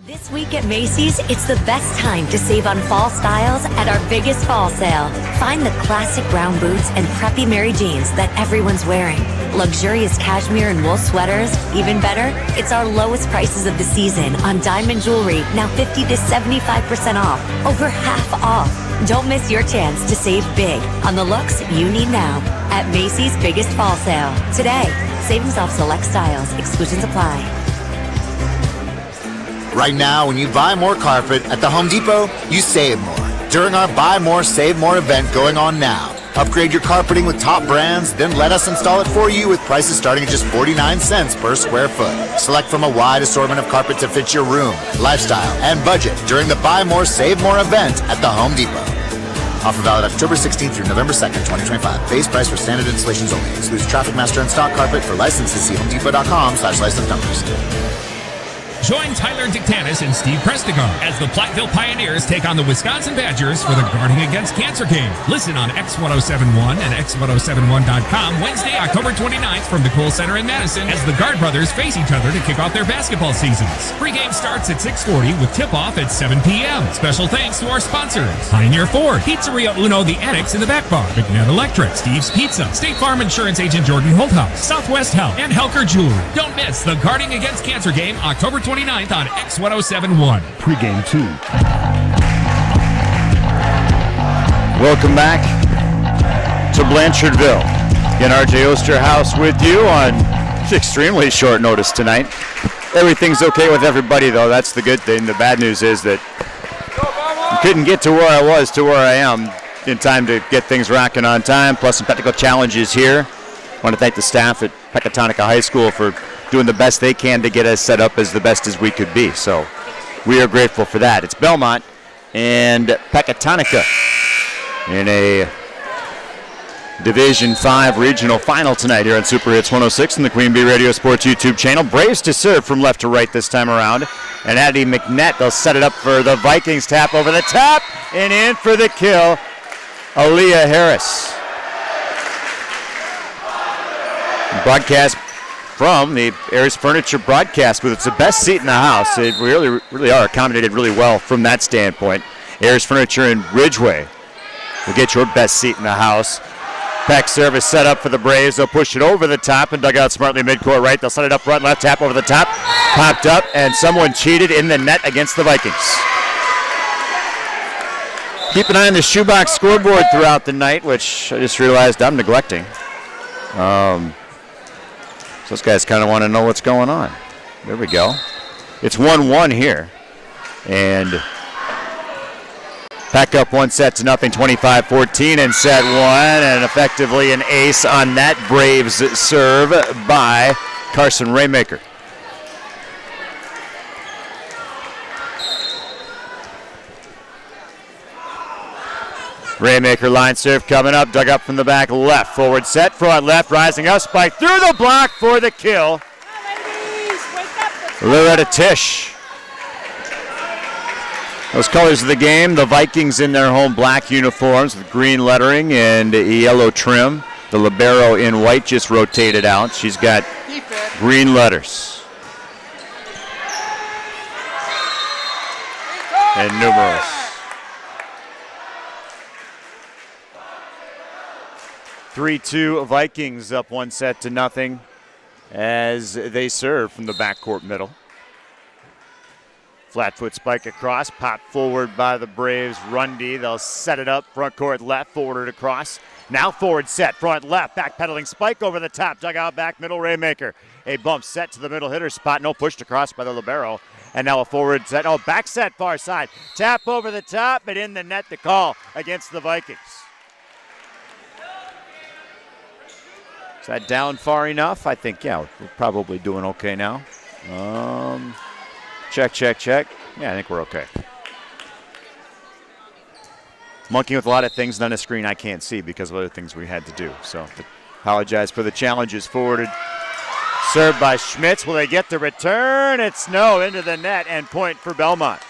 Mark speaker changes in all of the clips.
Speaker 1: This week at Macy's, it's the best time to save on fall styles at our biggest fall sale. Find the classic brown boots and preppy Mary jeans that everyone's wearing. Luxurious cashmere and wool sweaters. Even better, it's our lowest prices of the season on diamond jewelry, now 50 to 75% off. Over half off. Don't miss your chance to save big on the looks you need now at Macy's biggest fall sale. Today, savings off select styles. Exclusions apply.
Speaker 2: Right now, when you buy more carpet at the Home Depot, you save more. During our Buy More, Save More event going on now. Upgrade your carpeting with top brands, then let us install it for you with prices starting at just 49 cents per square foot. Select from a wide assortment of carpet to fit your room, lifestyle, and budget during the Buy More, Save More event at the Home Depot. Offer valid October 16th through November 2nd, 2025. Base price for standard installations only. Excludes Traffic Master and stock carpet. For licenses, see homedepot.com/license numbers.
Speaker 3: Join Tyler Dictanis and Steve Prestigar as the Platteville Pioneers take on the Wisconsin Badgers for the Guarding Against Cancer game. Listen on X1071 and X1071.com Wednesday, October 29th from the Kohl Center in Madison as the Guard brothers face each other to kick off their basketball seasons. Pre-game starts at 6:40 with tip-off at 7 p.m. Special thanks to our sponsors: Pioneer Ford, Pizzeria Uno, The Annex in the Back Bar, McNabb Electric, Steve's Pizza, State Farm Insurance Agent Jordan Holthouse, Southwest Health, and Helker Jewelry. Don't miss the Guarding Against Cancer game October 29th on X1071.
Speaker 4: Pre-game 2.
Speaker 5: Welcome back to Blanchardville. Again, RJ Osterhouse with you on extremely short notice tonight. Everything's okay with everybody, though. That's the good thing. The bad news is that I couldn't get to where I was to where I am in time to get things rocking on time, plus some technical challenges here. I want to thank the staff at Pecatonica High School for doing the best they can to get us set up as the best as we could be. So we are grateful for that. It's Belmont and Pecatonica in a Division 5 regional final tonight here on Super Hits 106 and the Queen Bee Radio Sports YouTube channel. Braves to serve from left to right this time around. And Addie McNett, they'll set it up for the Vikings. Tap over the top and in for the kill, Aaliyah Harris. Broadcast from the Ayers Furniture broadcast booth. It's the best seat in the house. They really are accommodated really well from that standpoint. Ayers Furniture in Ridgeway will get your best seat in the house. Peck service set up for the Braves. They'll push it over the top and dug out smartly midcourt right. They'll set it up front left, tap over the top. Popped up, and someone cheated in the net against the Vikings. Keep an eye on the shoebox scoreboard throughout the night, which I just realized I'm neglecting. So those guys kind of want to know what's going on. There we go. It's 1-1 here. And Peck up 1-0, 25-14 in set 1. And effectively an ace on that Braves serve by Carson Raymaker. Raymaker line serve coming up, dug up from the back left. Forward set, front left, rising up, spike through the block for the kill. Loretta Tisch. Those colors of the game, the Vikings in their home black uniforms with green lettering and yellow trim. The libero in white just rotated out. She's got green letters. And numerals. 3-2 Vikings up 1-0 as they serve from the backcourt middle. Flat foot spike across, pop forward by the Braves. Rundy, they'll set it up, front court left, forward across. Now forward set, front left, backpedaling spike over the top, dugout back middle, Raymaker. A bump set to the middle hitter spot, no pushed across by the libero. And now a forward set, back set far side. Tap over the top, but in the net to call against the Vikings. Is that down far enough? I think, yeah, we're probably doing okay now. Check. Yeah, I think we're okay. Monkeying with a lot of things on the screen I can't see because of other things we had to do. So apologize for the challenges. Forwarded, served by Schmitz. Will they get the return? It's no, into the net and point for Belmont.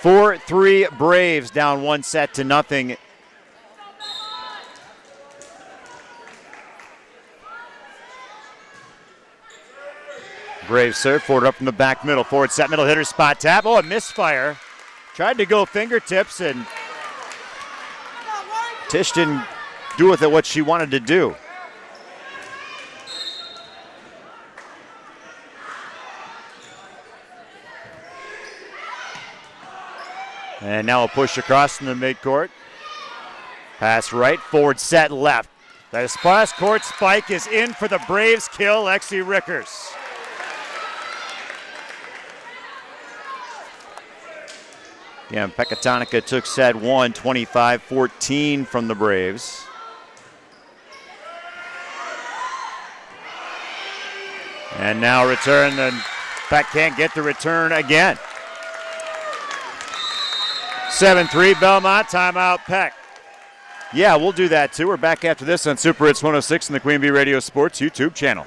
Speaker 5: 4-3 Braves down 1-0. Brave serve, forward up from the back middle. Forward set, middle hitter, spot tap. Oh, a misfire. Tried to go fingertips, and Tish didn't do with it what she wanted to do. And now a push across from the midcourt. Pass right, forward set left. The cross court spike is in for the Braves kill, Lexi Rickers. Yeah, Pecatonica took set 1, 25-14 from the Braves. And now return, and Peck can't get the return again. 7-3 Belmont, timeout Peck. Yeah, we'll do that too. We're back after this on Super Hits 106 and the Queen Bee Radio Sports YouTube channel.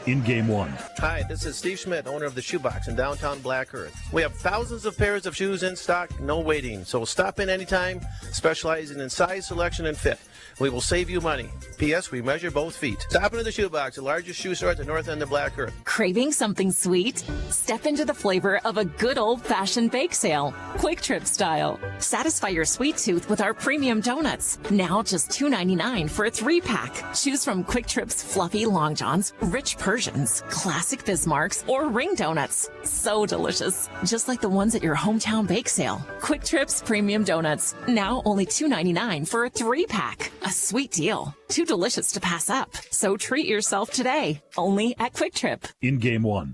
Speaker 4: In game one.
Speaker 6: Hi, this is Steve Schmidt, owner of the Shoebox in downtown Black Earth. We have thousands of pairs of shoes in stock, no waiting. So stop in anytime, specializing in size, selection, and fit. We will save you money. P.S. We measure both feet. Stop into the Shoebox, the largest shoe store at the north end of Black Earth.
Speaker 7: Craving something sweet? Step into the flavor of a good old-fashioned bake sale, Quick Trip style. Satisfy your sweet tooth with our premium donuts. Now just $2.99 for a 3-pack. Choose from Quick Trip's fluffy long johns, rich Persians, classic Bismarcks, or ring donuts. So delicious, just like the ones at your hometown bake sale. Quick Trip's premium donuts. Now only $2.99 for a 3-pack. A sweet deal. Too delicious to pass up. So treat yourself today. Only at Quick Trip.
Speaker 4: In game one.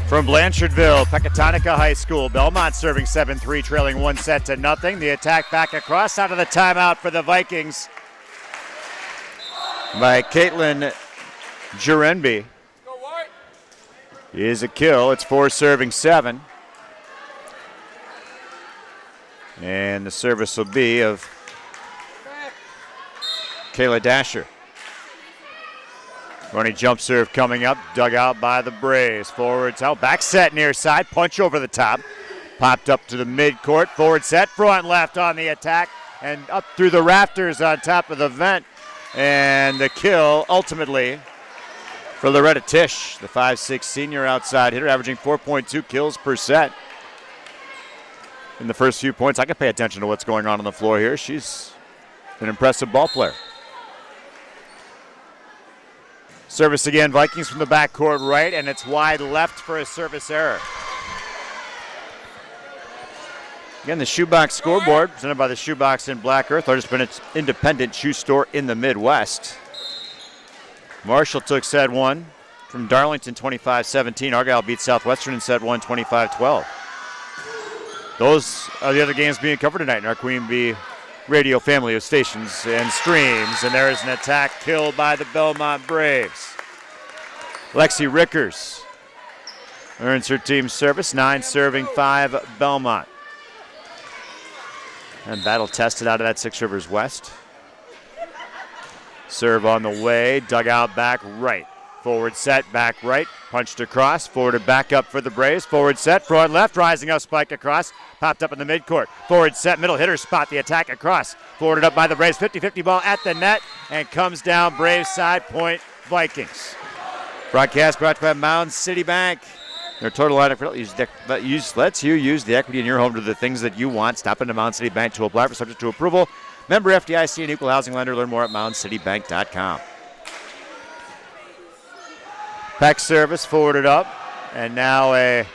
Speaker 5: From Blanchardville, Pecatonica High School, Belmont serving 7-3, trailing 1-0. The attack back across out of the timeout for the Vikings by Caitlin Jurenby. Is a kill. It's 4 serving 7. And the service will be of Kayla Dasher. Running jump serve coming up, dug out by the Braves. Forwards out, back set near side, punch over the top. Popped up to the midcourt, forward set, front left on the attack, and up through the rafters on top of the vent. And the kill ultimately for Loretta Tish, the 5'6" senior outside hitter, averaging 4.2 kills per set. In the first few points, I can pay attention to what's going on the floor here. She's an impressive ball player. Service again, Vikings from the backcourt right, and it's wide left for a service error. Again, the Shoebox scoreboard, presented by the Shoebox in Black Earth, largest independent shoe store in the Midwest. Marshall took set 1 from Darlington, 25-17. Argyle beat Southwestern in set 1, 25-12. Those are the other games being covered tonight in our Queen Bee Radio family of stations and streams. And there is an attack killed by the Belmont Braves. Lexi Rickers earns her team's service, 9 serving 5 Belmont. And battle tested out of that 6 Rivers West. Serve on the way, dug out back right. Forward set, back right, punched across, forwarded back up for the Braves. Forward set, front left, rising up, spike across, popped up in the midcourt. Forward set, middle hitter spot, the attack across. Forwarded up by the Braves, 50-50 ball at the net, and comes down Braves side, point Vikings. Broadcast brought to you by Mound City Bank. Their total line of lets you use the equity in your home to the things that you want. Stop into Mound City Bank to apply for subject to approval. Member FDIC and equal housing lender. Learn more at moundcitybank.com. Peck service forwarded up, and now a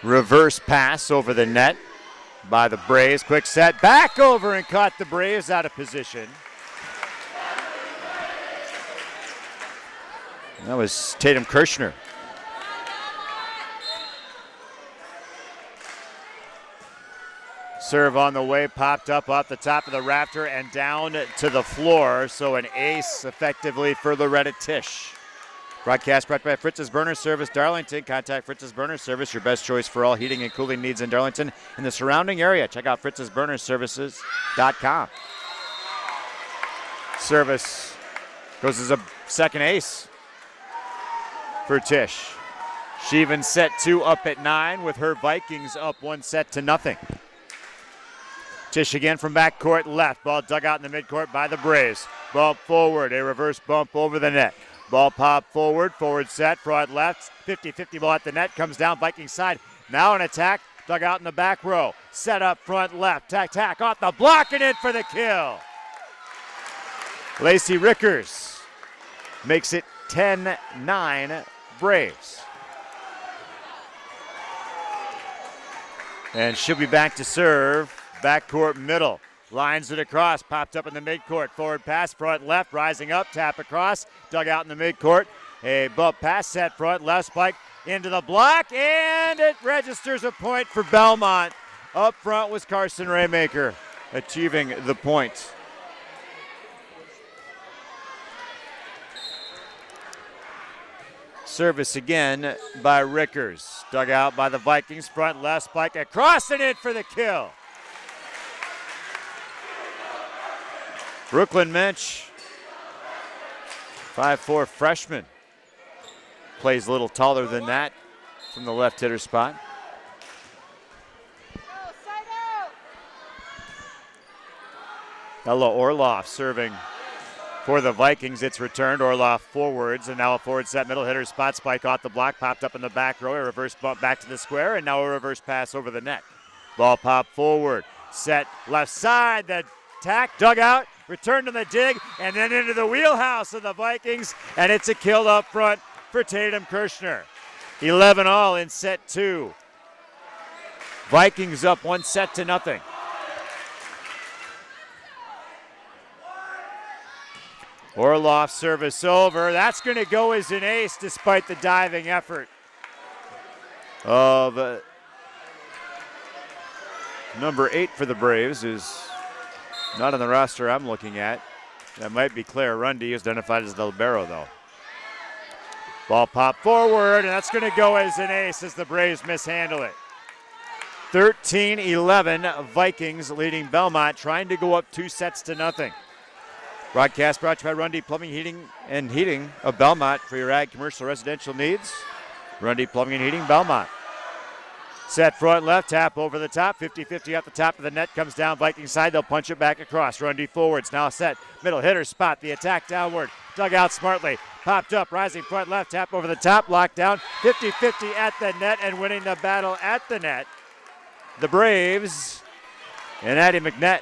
Speaker 5: reverse pass over the net by the Braves. Quick set, back over and caught the Braves out of position. That was Tatum Kirshner. Serve on the way, popped up off the top of the rafter and down to the floor. So an ace effectively for Loretta Tish. Broadcast brought by Fritz's Burner Service, Darlington. Contact Fritz's Burner Service, your best choice for all heating and cooling needs in Darlington and the surrounding area. Check out fritz'sburnerservices.com. Service goes as a second ace for Tish. She even set 2 up at 9 with her Vikings up 1-0. Tisch again from backcourt left. Ball dug out in the midcourt by the Braves. Bump forward, a reverse bump over the net. Ball pop forward, forward set, front left. 50-50 ball at the net, comes down Viking side. Now an attack, dug out in the back row. Set up front left, tack off the block and in for the kill. Lacey Rickers makes it 10-9 Braves. And she'll be back to serve. Backcourt middle. Lines it across. Popped up in the midcourt. Forward pass, front left. Rising up. Tap across. Dug out in the midcourt. A bump pass set front. Left spike into the block. And it registers a point for Belmont. Up front was Carson Raymaker achieving the point. Service again by Rickers. Dug out by the Vikings. Front left spike across and in for the kill. Brooklyn Mensch, 5'4" freshman. Plays a little taller than that from the left hitter spot. Ella Orloff serving for the Vikings. It's returned. Orloff forwards, and now a forward set middle hitter spot. Spike off the block, popped up in the back row. A reverse bump back to the square, and now a reverse pass over the net. Ball pop forward. Set left side. The tack dug out. Return to the dig, and then into the wheelhouse of the Vikings, and it's a kill up front for Tatum Kirshner. 11 all in set 2. Vikings up 1-0. Orloff service over. That's going to go as an ace despite the diving effort of number 8 for the Braves, who's not on the roster I'm looking at. That might be Claire Rundy, who's identified as the libero, though. Ball pop forward, and that's going to go as an ace as the Braves mishandle it. 13-11, Vikings leading Belmont, trying to go up 2-0. Broadcast brought to you by Rundy Plumbing, Heating, and Heating of Belmont for your ag, commercial, residential needs. Rundy Plumbing and Heating, Belmont. Set front left, tap over the top, 50-50 at the top of the net, comes down Viking side, they'll punch it back across. Rundy forwards, now set, middle hitter spot, the attack downward, dug out smartly, popped up, rising front left, tap over the top, locked down, 50-50 at the net, and winning the battle at the net. The Braves and Addie McNett.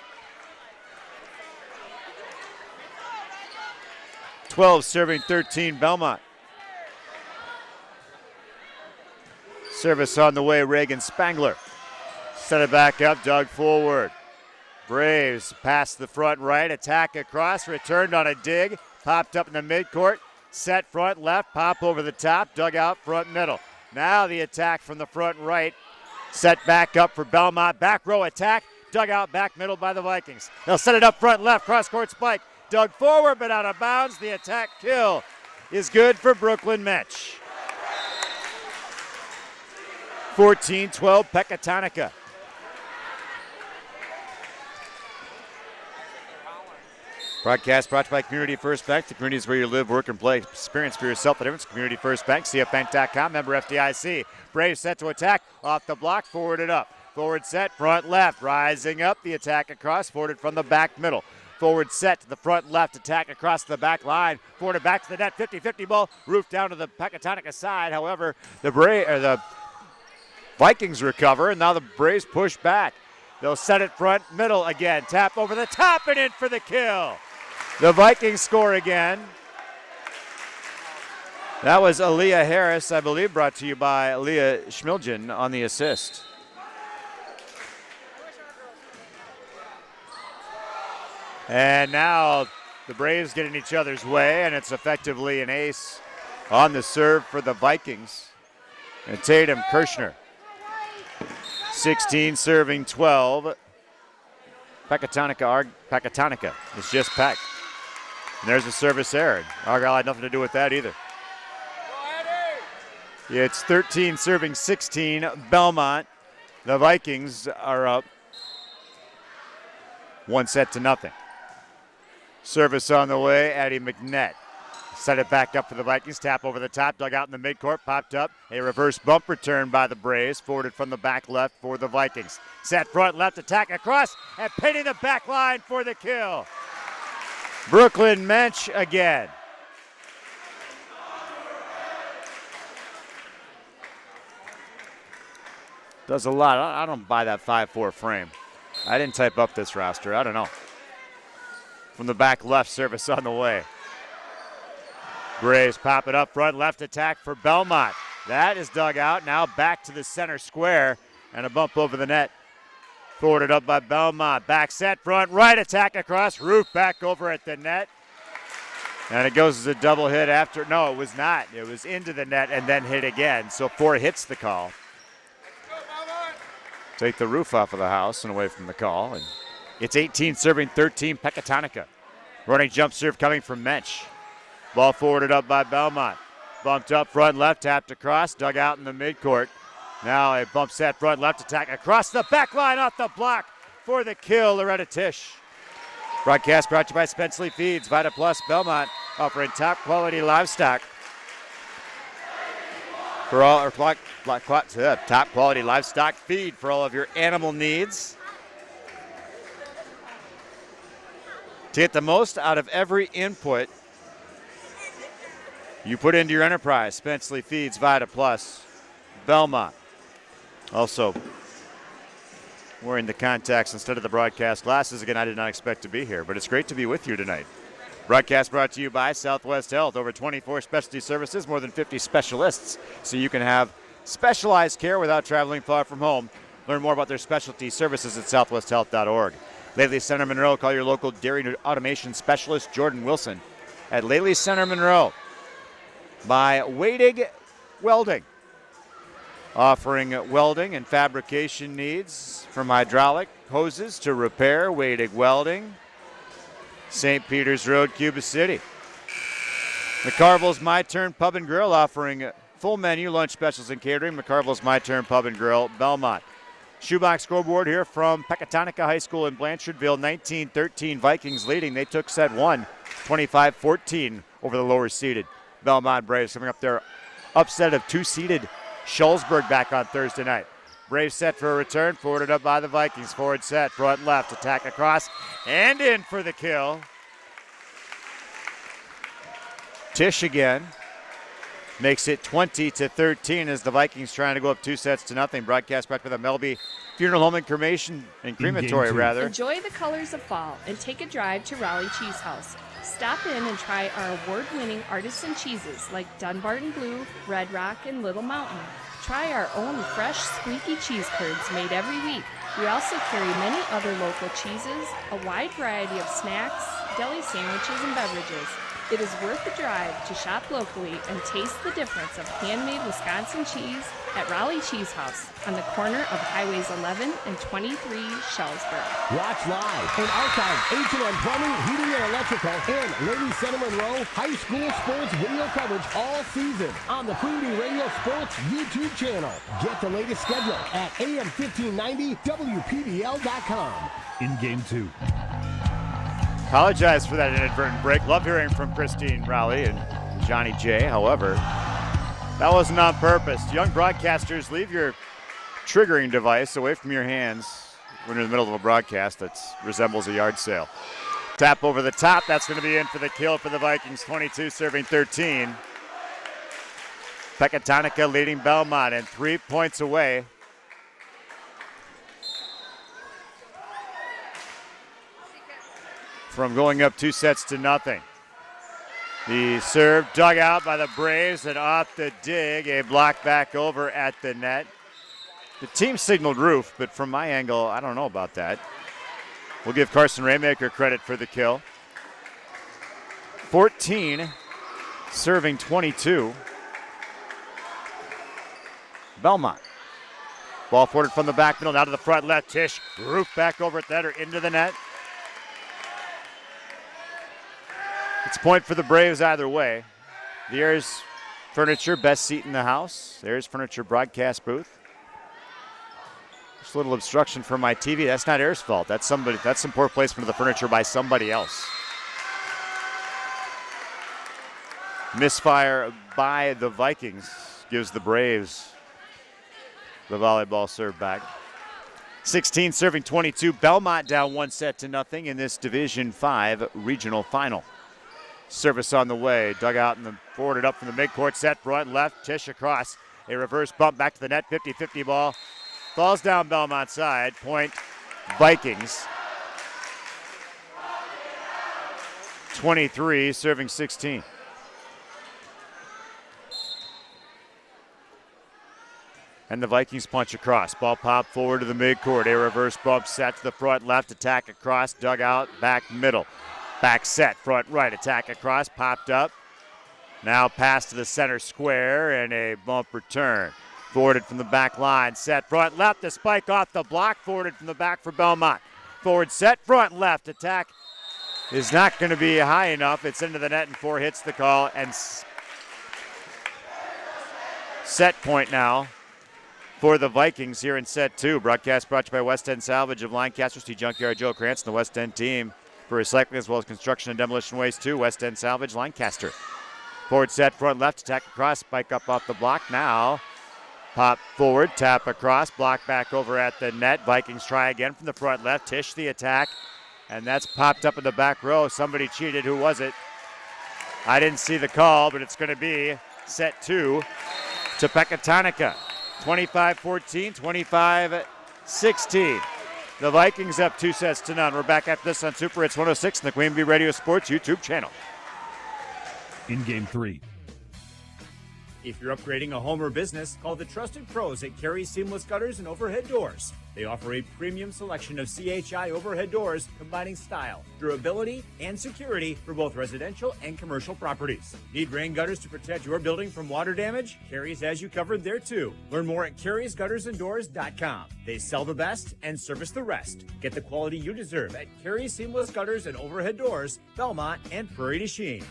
Speaker 5: 12 serving 13 Belmont. Service on the way, Reagan Spangler. Set it back up, dug forward. Braves past the front right, attack across, returned on a dig, popped up in the midcourt, set front left, pop over the top, dug out front middle. Now the attack from the front right, set back up for Belmont, back row attack, dug out back middle by the Vikings. They'll set it up front left, cross court spike, dug forward but out of bounds. The attack kill is good for Brooklyn Mensch. 14-12 Pecatonica. Broadcast brought to you by Community First Bank. The community is where you live, work, and play. Experience for yourself the difference. Community First Bank, cfbank.com, member FDIC. Braves set to attack, off the block, forwarded up. Forward set, front left, rising up, the attack across, forwarded from the back middle. Forward set to the front left, attack across the back line, forwarded back to the net, 50-50 ball, roof down to the Pecatonica side. However, the Vikings recover, and now the Braves push back. They'll set it front middle again. Tap over the top and in for the kill. The Vikings score again. That was Aaliyah Harris, I believe, brought to you by Aaliyah Schmilgen on the assist. And now the Braves get in each other's way, and it's effectively an ace on the serve for the Vikings. And Tatum Kirshner. 16 serving 12. Pecatonica is just Peck. And there's a service error. Argyle had nothing to do with that either. It's 13 serving 16. Belmont. The Vikings are up 1-0. Service on the way. Addie McNett Set it back up for the Vikings. Tap over the top, dug out in the midcourt, popped up. A reverse bump return by the Braves, forwarded from the back left for the Vikings. Set front left, attack across, and pinning the back line for the kill. Brooklyn Mensch again. Does a lot. I don't buy that 5'4" frame. I didn't type up this roster. I don't know. From the back left, service on the way. Braves pop it up front, left attack for Belmont. That is dug out. Now back to the center square and a bump over the net. Forwarded up by Belmont. Back set, front right attack across. Roof back over at the net. And it goes as a double hit after. No, it was not. It was into the net and then hit again. So 4 hits the call. Take the roof off of the house and away from the call. And it's 18 serving 13 Pecatonica. Running jump serve coming from Mensch. Ball forwarded up by Belmont. Bumped up front left, tapped across, dug out in the midcourt. Now a bump set front left attack across the back line off the block for the kill, Loretta Tisch. Broadcast brought to you by Spenceley Feeds, Vita Plus, Belmont, offering top quality livestock. For all or top quality livestock feed for all of your animal needs. To get the most out of every input you put into your enterprise, Spenceley Feeds, Vita Plus, Belmont. Also, wearing the contacts instead of the broadcast glasses. Again, I did not expect to be here, but it's great to be with you tonight. Broadcast brought to you by Southwest Health. Over 24 specialty services, more than 50 specialists, so you can have specialized care without traveling far from home. Learn more about their specialty services at southwesthealth.org. Laley Center Monroe. Call your local dairy automation specialist, Jordan Wilson, at Laley Center Monroe. By Wadig Welding, offering welding and fabrication needs from hydraulic hoses to repair. Wadig Welding, St. Peter's Road, Cuba City. McCarville's My Turn Pub and Grill, offering full menu lunch specials and catering. McCarville's My Turn Pub and Grill, Belmont. Shoebox scoreboard here from Pecatonica High School in Blanchardville. 19-13 Vikings leading. They took set 1, 25-14 over the lower seeded Belmont Braves, coming up their upset of 2-seeded Schulzburg back on Thursday night. Braves set for a return, forwarded up by the Vikings. Forward set, front left, attack across, and in for the kill. Tisch again makes it 20-13 as the Vikings trying to go up 2-0. Broadcast brought by the Melby Funeral Home and Crematory, rather.
Speaker 4: Enjoy the colors of fall and take a drive to Raleigh Cheese House. Stop in and try our award-winning artisan cheeses like Dunbarton Blue, Red Rock, and Little Mountain. Try our own fresh, squeaky cheese curds made every week. We also carry many other local cheeses, a wide variety of snacks, deli sandwiches, and beverages. It is worth the drive to shop locally and taste the difference of handmade Wisconsin cheese at Raleigh Cheese House on the corner of Highways 11 and 23 Schulzburg.
Speaker 8: Watch live and archive H&M Plumbing, Heating and Electrical, and Lady Center Monroe High School sports video coverage all season on the Freebie Radio Sports YouTube channel. Get the latest schedule at AM1590WPBL.com. In Game 2.
Speaker 5: Apologize for that inadvertent break. Love hearing from Christine Rowley and Johnny J. However, that wasn't on purpose. Young broadcasters, leave your triggering device away from your hands when you're in the middle of a broadcast that resembles a yard sale. Tap over the top. That's going to be in for the kill for the Vikings. 22-13. Pecatonica leading Belmont and 3 points away. From going up 2-0. The serve dug out by the Braves and off the dig. A block back over at the net. The team signaled roof, but from my angle, I don't know about that. We'll give Carson Raymaker credit for the kill. 14, serving 22. Belmont. Ball forwarded from the back middle, now to the front left. Tisch, roof back over at that or into the net. It's a point for the Braves either way. The Ayers Furniture, best seat in the house. Ayers Furniture broadcast booth. Just a little obstruction from my TV. That's not Ayers' fault. That's some poor placement of the furniture by somebody else. Misfire by the Vikings gives the Braves the volleyball serve back. 16 serving 22. Belmont down 1-0 in this Division 5 regional final. Service on the way. Dug out and forwarded up from the midcourt. Set front left. Tish across. A reverse bump back to the net. 50-50 ball. Falls down Belmont side. Point Vikings. 23 serving 16. And the Vikings punch across. Ball popped forward to the midcourt. A reverse bump set to the front left. Attack across. Dug out. Back middle. Back set. Front right. Attack across. Popped up. Now pass to the center square and a bump return. Forwarded from the back line. Set front left. The spike off the block. Forwarded from the back for Belmont. Forward set. Front left. Attack is not going to be high enough. It's into the net and 4 hits the call. And set point now for the Vikings here in set 2. Broadcast brought to you by West End Salvage of Lancaster. See Junkyard Joe Krantz and the West End team for recycling as well as construction and demolition waste too. West End Salvage, Lancaster. Forward set, front left, attack across, spike up off the block. Now pop forward, tap across, block back over at the net. Vikings try again from the front left. Tish the attack, and that's popped up in the back row. Somebody cheated. Who was it? I didn't see the call, but it's going to be set 2 to Pecatonica. 25-14, 25-16. The Vikings up 2-0. We're back after this on Super Hits 106 and the Queen Bee Radio Sports YouTube channel.
Speaker 9: In Game 3.
Speaker 10: If you're upgrading a home or business, call the trusted pros at Carey Seamless Gutters and Overhead Doors. They offer a premium selection of CHI overhead doors combining style, durability, and security for both residential and commercial properties. Need rain gutters to protect your building from water damage? Carey's has you covered there too. Learn more at Carey'sGuttersandDoors.com. They sell the best and service the rest. Get the quality you deserve at Carey Seamless Gutters and Overhead Doors, Belmont, and Prairie du Chien.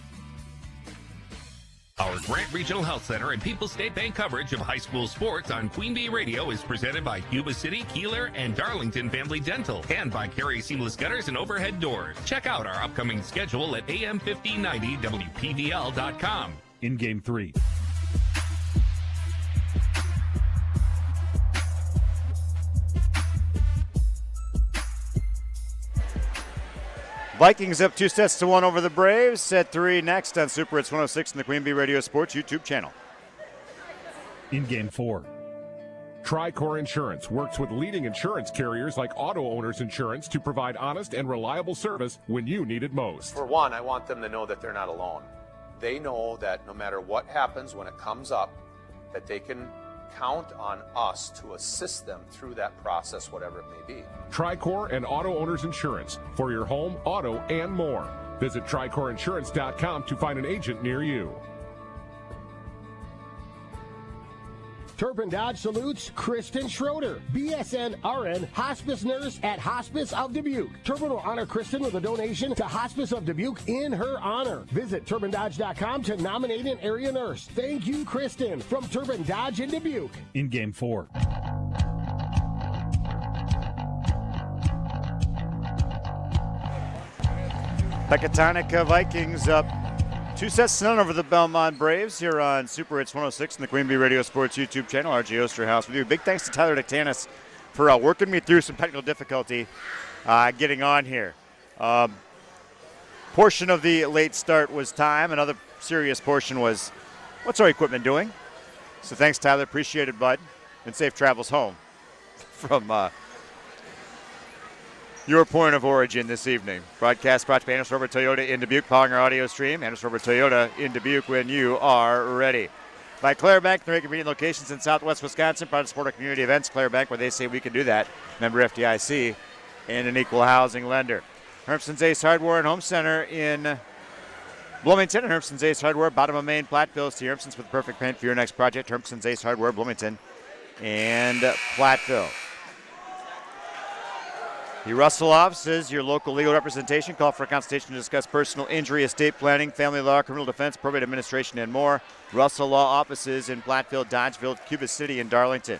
Speaker 3: Our Grant Regional Health Center and People's State Bank coverage of high school sports on Queen Bee Radio is presented by Cuba City, Kieler, and Darlington Family Dental, and by Carey Seamless Gutters and Overhead Doors. Check out our upcoming schedule at am1590wpvl.com.
Speaker 9: In Game 3.
Speaker 5: Vikings up 2-1 over the Braves. Set 3 next on Super Hits 106 and the Queen Bee Radio Sports YouTube channel.
Speaker 9: In Game 4.
Speaker 8: Tricor Insurance works with leading insurance carriers like Auto Owners Insurance to provide honest and reliable service when you need it most.
Speaker 11: For one, I want them to know that they're not alone. They know that no matter what happens when it comes up, that they can count on us to assist them through that process, whatever it may be.
Speaker 8: Tricor and Auto Owners Insurance for your home, auto, and more. Visit TricorInsurance.com to find an agent near you. Turpin Dodge salutes Kristen Schroeder, BSN RN Hospice Nurse at Hospice of Dubuque. Turpin will honor Kristen with a donation to Hospice of Dubuque in her honor. Visit TurpinDodge.com to nominate an area nurse. Thank you, Kristen, from Turpin Dodge in Dubuque.
Speaker 9: In Game 4.
Speaker 5: Pecatonica Vikings up 2-0 over the Belmont Braves here on Super Hits 106 and the Queen Bee Radio Sports YouTube channel. RJ Osterhouse with you. Big thanks to Tyler Dictanis for working me through some technical difficulty getting on here. Portion of the late start was time. Another serious portion was, what's our equipment doing? So thanks, Tyler. Appreciate it, bud. And safe travels home from your point of origin this evening. Broadcast brought to you by Anderson Robert Toyota in Dubuque, powering our audio stream. Anderson Robert Toyota in Dubuque when you are ready. By Clare Bank, 3 convenient locations in southwest Wisconsin, proud to support our community events. Clare Bank, where they say we can do that. Member FDIC and an equal housing lender. Hermson's Ace Hardware and Home Center in Bloomington. And Hermson's Ace Hardware, bottom of Main, Platteville. See Hermson's with the perfect paint for your next project. Hermson's Ace Hardware, Bloomington and Platteville. The Russell offices, your local legal representation. Call for a consultation to discuss personal injury, estate planning, family law, criminal defense, probate administration, and more. Russell Law offices in Platteville, Dodgeville, Cuba City, and Darlington.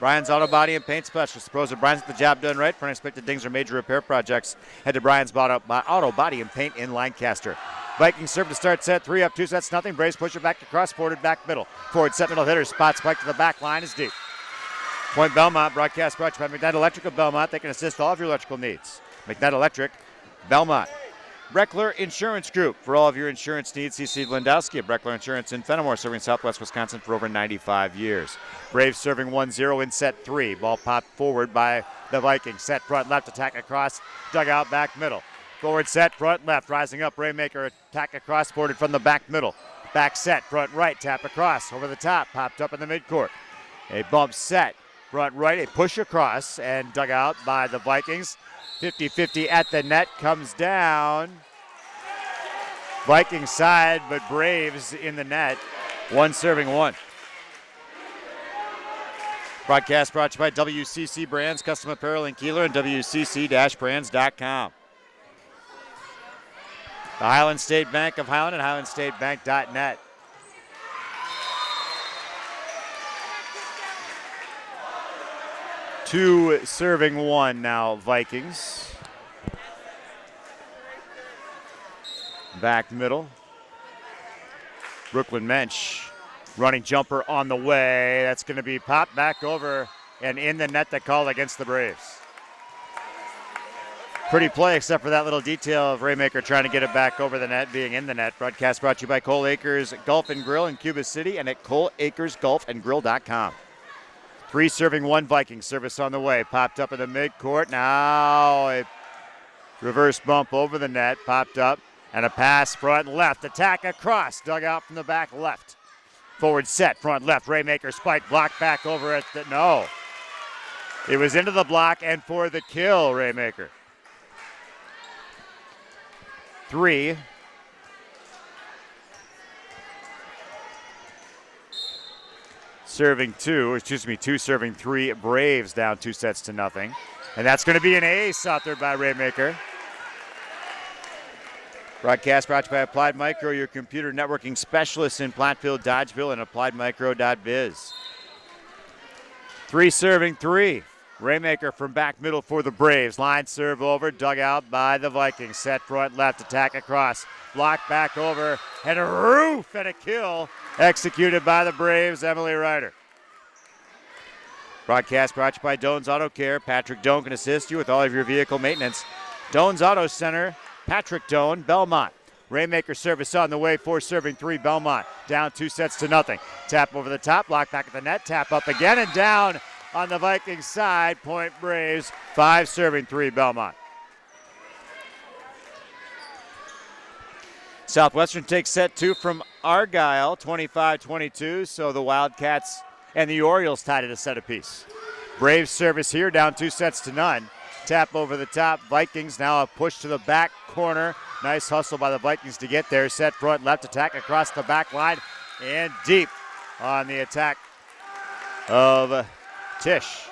Speaker 5: Brian's Auto Body and Paint Specialist. The pros of Brian's get the job done right. For unexpected dings or major repair projects, head to Brian's Auto Body and Paint in Lancaster. Vikings serve to start set 3 up 2-0. Braves push it back across, forward back middle. Forward set middle hitter, spot spike to the back line is deep. Point Belmont, broadcast brought to you by McKnight Electric of Belmont. They can assist all of your electrical needs. McKnight Electric, Belmont. Breckler Insurance Group. For all of your insurance needs, see Steve Lindowski at Breckler Insurance in Fenimore, serving Southwest Wisconsin for over 95 years. Braves serving 1-0 in set 3. Ball popped forward by the Vikings. Set front left, attack across, dugout back middle. Forward set, front left, rising up. Raymaker attack across, forwarded from the back middle. Back set, front right, tap across, over the top, popped up in the midcourt. A bump set, front right, a push across, and dug out by the Vikings. 50-50 at the net, comes down. Vikings side, but Braves in the net. 1 serving 1. Broadcast brought to you by WCC Brands, Custom Apparel in Kieler, and WCC-brands.com. The Highland State Bank of Highland and HighlandStateBank.net. Two serving 1 now, Vikings. Back middle. Brooklyn Mensch, running jumper on the way. That's going to be popped back over and in the net, the call against the Braves. Pretty play, except for that little detail of Raymaker trying to get it back over the net, being in the net. Broadcast brought to you by Cole Acres Golf and Grill in Cuba City and at ColeAcresGolfandGrill.com. 3 serving 1 Vikings. Service on the way. Popped up in the midcourt. Now a reverse bump over the net. Popped up. And a pass front left. Attack across. Dug out from the back left. Forward set. Front left. Raymaker spike. Block back over at the... No. It was into the block and for the kill, Raymaker. 3. Serving 2 serving 3. Braves down 2-0. And that's going to be an ace out there by Raymaker. Broadcast brought to you by Applied Micro, your computer networking specialist in Platteville, Dodgeville, and AppliedMicro.biz. 3 serving 3. Raymaker from back middle for the Braves. Line serve over, dug out by the Vikings. Set front left, attack across. Block back over, and a roof and a kill executed by the Braves, Emily Ryder. Broadcast brought to you by Doan's Auto Care. Patrick Doan can assist you with all of your vehicle maintenance. Doan's Auto Center, Patrick Doan, Belmont. Raymaker service on the way, 4 serving 3, Belmont. Down 2-0. Tap over the top, block back at the net, tap up again and down on the Vikings side. Point Braves, 5 serving 3, Belmont. Southwestern takes set 2 from Argyle, 25-22, so the Wildcats and the Orioles tied at a set apiece. Braves service here, down 2-0. Tap over the top. Vikings now a push to the back corner. Nice hustle by the Vikings to get there. Set front left, attack across the back line and deep on the attack of Tisch.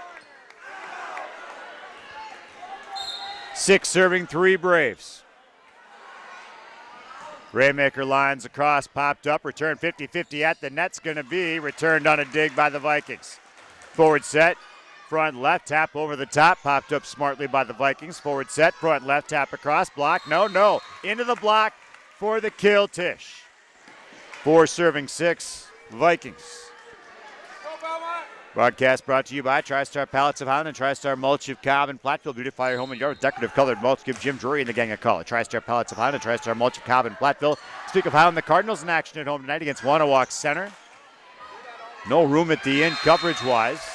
Speaker 5: 6 serving 3, Braves. Raymaker lines across, popped up, returned 50-50 at the net's going to be returned on a dig by the Vikings. Forward set, front left, tap over the top, popped up smartly by the Vikings. Forward set, front left, tap across, block, no, into the block for the kill, Tisch. 4 serving 6, Vikings. Broadcast brought to you by TriStar Pallets of Highland and TriStar Mulch of Cobb and Platteville. Beautify your home and yard with decorative colored mulch. Give Jim Drury and the gang a call at TriStar Pallets of Highland and TriStar Mulch of Cobb and Platteville. Speak of Highland, the Cardinals in action at home tonight against Wanawak Center. No room at the end coverage-wise.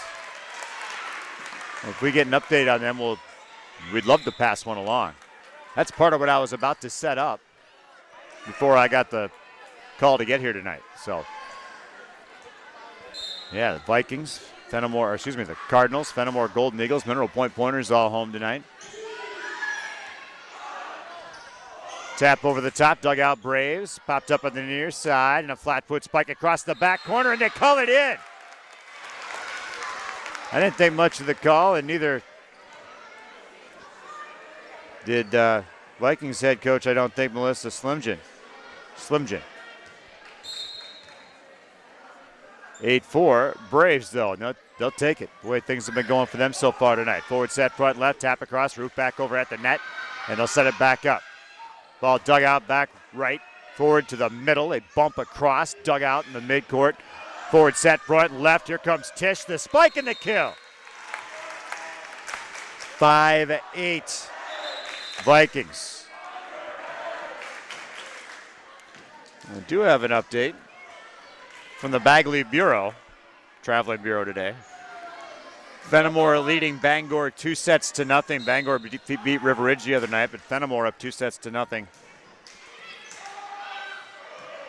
Speaker 5: If we get an update on them, we'd love to pass one along. That's part of what I was about to set up before I got the call to get here tonight. So, yeah, the Vikings, the Cardinals, Fenimore Golden Eagles, Mineral Point Pointers all home tonight. Tap over the top, dugout Braves, popped up on the near side, and a flat foot spike across the back corner, and they call it in. I didn't think much of the call, and neither did Vikings head coach, I don't think, Melissa Slimjin. 8-4. Braves, though, no, they'll take it. The way things have been going for them so far tonight. Forward set, front left, tap across, roof back over at the net, and they'll set it back up. Ball dug out back right, forward to the middle. A bump across, dug out in the midcourt. Forward set, front, left. Here comes Tish. The spike and the kill. 5-8 Vikings. We do have an update from the Bagley Bureau, Traveling Bureau today. Fenimore leading Bangor 2-0. Bangor beat River Ridge the other night, but Fenimore up 2-0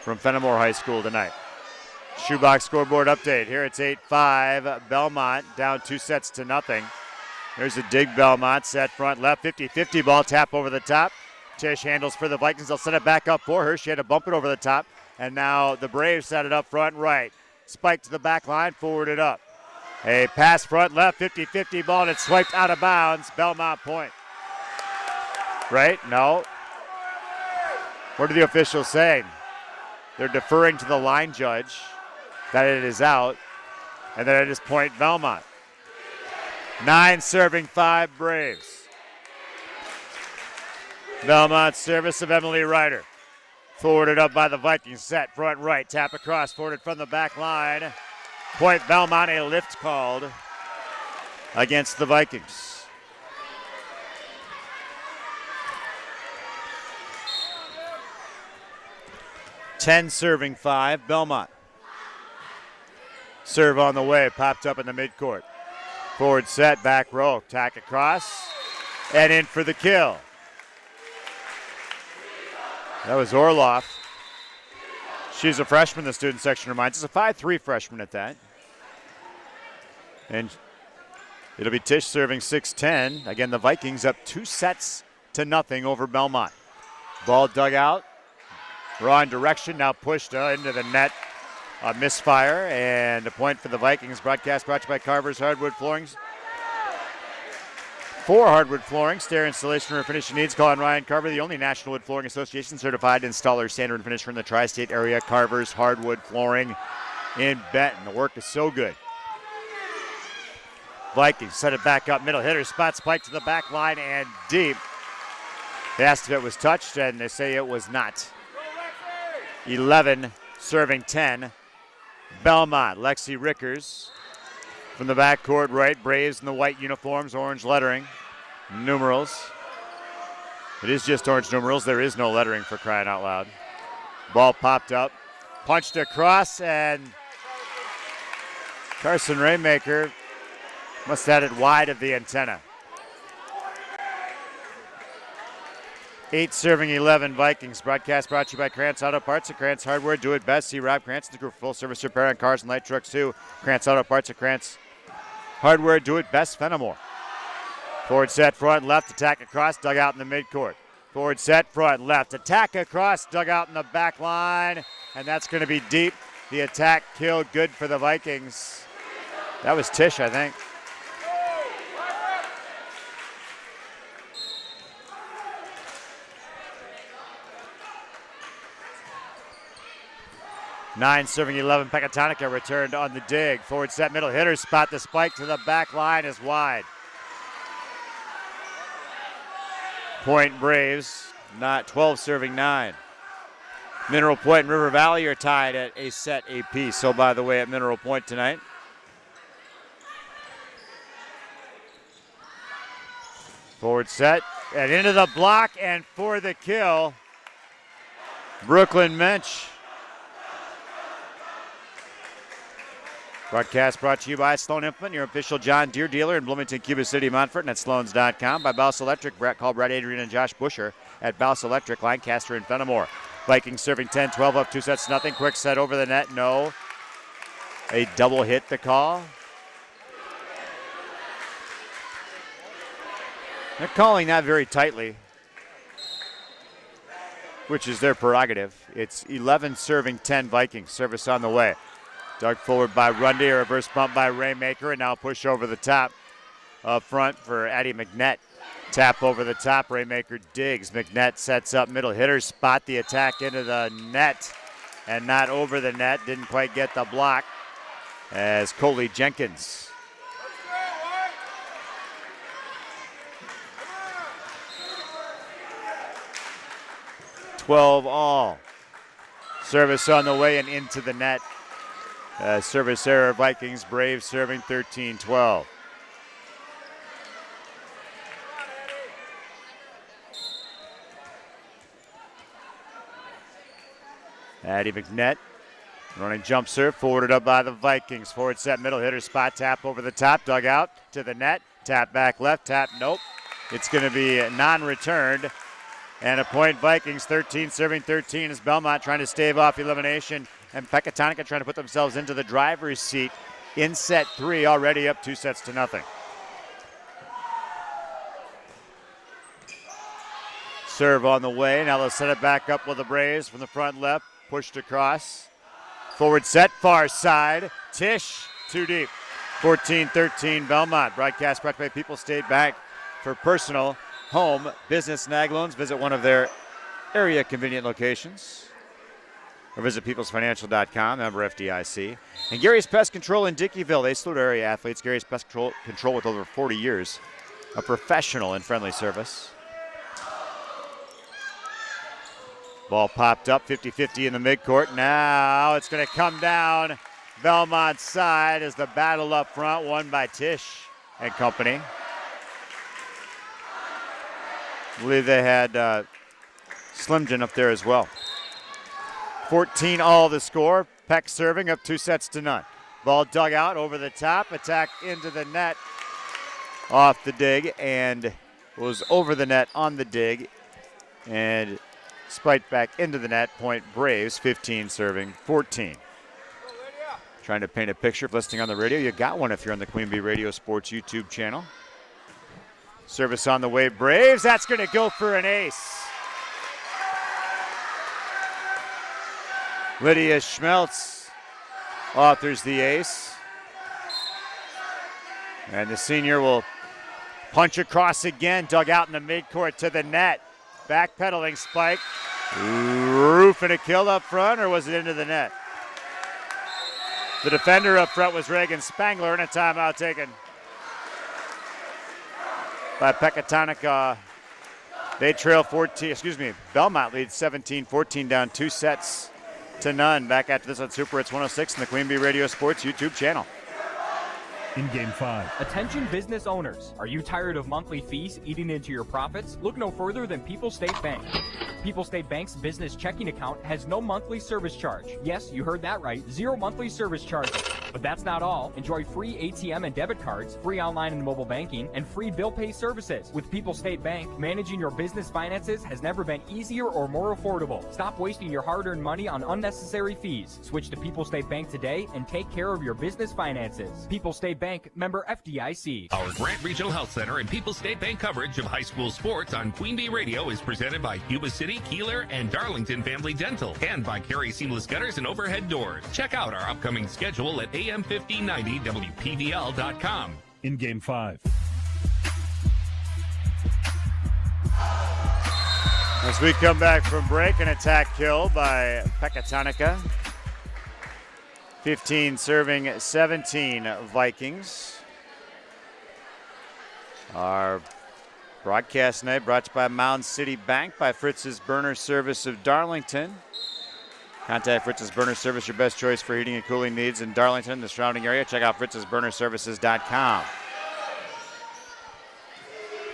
Speaker 5: from Fenimore High School tonight. Shoebox scoreboard update. Here it's 8-5. Belmont down 2-0. There's a dig. Belmont set front left. 50-50 ball tap over the top. Tish handles for the Vikings. They'll set it back up for her. She had to bump it over the top. And now the Braves set it up front right. Spike to the back line. Forward it up. A pass front left. 50-50 ball and it's swiped out of bounds. Belmont point. Right? No. What are the officials saying? They're deferring to the line judge that it is out, and then it is point Belmont. 9 serving 5 Braves. Belmont service of Emily Ryder. Forwarded up by the Vikings, set front right, tap across, forwarded from the back line. Point Belmont, a lift called against the Vikings. Ten serving 5, Belmont. Serve on the way, popped up in the midcourt. Forward set, back row, tack across, and in for the kill. That was Orloff. She's a freshman, the student section reminds us. A 5'3" freshman at that. And it'll be Tish serving 6-10. Again, the Vikings up 2-0 over Belmont. Ball dug out. Wrong direction, now pushed into the net. A misfire, and a point for the Vikings. Broadcast brought to you by Carver's Hardwood Floorings. For hardwood flooring, stair installation, or finishing needs, call on Ryan Carver, the only National Wood Flooring Association certified installer, standard and finisher in the tri-state area. Carver's Hardwood Flooring in Benton. The work is so good. Vikings set it back up middle. Hitter spot, spike to the back line and deep. They asked if it was touched, and they say it was not. 11 serving 10. Belmont, Lexi Rickers from the backcourt right. Braves in the white uniforms, orange lettering, numerals. It is just orange numerals. There is no lettering, for crying out loud. Ball popped up, punched across, and Carson Raymaker must have had it wide of the antenna. 8 serving 11 Vikings. Broadcast brought to you by Krantz Auto Parts and Krantz Hardware. Do it best. See Rob Krantz and the group for full service repair on cars and light trucks too. Krantz Auto Parts and Krantz Hardware. Do it best. Fenimore. Forward set, front, left, attack across, dug out in the midcourt. Forward set, front, left, attack across, dug out in the back line, and that's going to be deep. The attack killed, good for the Vikings. That was Tish, I think. Nine serving 11. Pecatonica returned on the dig. Forward set, middle hitter spot. The spike to the back line is wide. Point Braves, not 12 serving 9. Mineral Point and River Valley are tied at a set apiece. So, by the way, at Mineral Point tonight. Forward set and into the block and for the kill, Brooklyn Mensch. Broadcast brought to you by Sloan Implement, your official John Deere dealer in Bloomington, Cuba City, Montfort, and at Sloans.com. By Baus Electric, call Brad Adrian and Josh Busher at Baus Electric, Lancaster and Fenimore. Vikings serving 10-12 up 2-0. Quick set over the net, no. A double hit the call. They're calling that very tightly, which is their prerogative. It's 11 serving 10 Vikings. Service on the way. Dug forward by Rundy, a reverse bump by Raymaker, and now push over the top up front for Addie McNett. Tap over the top, Raymaker digs. McNett sets up middle, hitters spot the attack into the net and not over the net. Didn't quite get the block as Coley Jenkins. $12 all. Service on the way and into the net. Service error, Vikings. Braves serving 13-12. Addie McNett running jump serve, forwarded up by the Vikings. Forward set, middle hitter spot, tap over the top, dug out to the net, tap back left, tap, nope. It's going to be non-returned. And a point Vikings, 13 serving 13 is Belmont trying to stave off elimination. And Pecatonica trying to put themselves into the driver's seat in set 3, already up 2-0. Serve on the way. Now they'll set it back up with the Braves from the front left. Pushed across. Forward set, far side. Tisch, too deep. 14-13 Belmont. Broadcast brought by People State Bank. For personal, home, business, and ag loans, visit one of their area convenient locations. Or visit peoplesfinancial.com, member FDIC. And Gary's Pest Control in Dickeyville. They salute area athletes. Gary's Pest Control with over 40 years. A professional and friendly service. Ball popped up, 50-50 in the midcourt. Now it's going to come down Belmont's side as the battle up front, won by Tisch and company. I believe they had Slim Jim up there as well. 14 all the score. Peck serving up 2-0. Ball dug out over the top, attack into the net off the dig, and was over the net on the dig, and spiked back into the net. Point Braves, 15 serving 14. Trying to paint a picture of listening on the radio. You got one if you're on the Queen Bee Radio Sports YouTube channel. Service on the way, Braves. That's going to go for an ace. Lydia Schmeltz authors the ace. And the senior will punch across again, dug out in the midcourt to the net. Backpedaling spike. Roof and a kill up front, or was it into the net? The defender up front was Reagan Spangler, and a timeout taken by Pecatonica. They trail Belmont leads 17-14 down 2-0. Back after this on Super Hits 106 and the Queen Bee Radio Sports YouTube channel.
Speaker 9: In Game 5.
Speaker 12: Attention business owners. Are you tired of monthly fees eating into your profits? Look no further than People State Bank. People State Bank's business checking account has no monthly service charge. Yes, you heard that right. 0 monthly service charges. But that's not all. Enjoy free ATM and debit cards, free online and mobile banking, and free bill pay services. With People State Bank, managing your business finances has never been easier or more affordable. Stop wasting your hard-earned money on unnecessary fees. Switch to People State Bank today and take care of your business finances. People State Bank, member FDIC.
Speaker 3: Our Grant Regional Health Center and People's State Bank coverage of high school sports on Queen Bee Radio is presented by Cuba City, Kieler, and Darlington Family Dental, and by Carey Seamless Gutters and Overhead Doors. Check out our upcoming schedule at am1590wpvl.com.
Speaker 9: In Game 5.
Speaker 5: As we come back from break, an attack kill by Pecatonica. 15 serving 17 Vikings. Our broadcast night brought to you by Mound City Bank, by Fritz's Burner Service of Darlington. Contact Fritz's Burner Service, your best choice for heating and cooling needs in Darlington and the surrounding area. Check out fritzsburnerservices.com.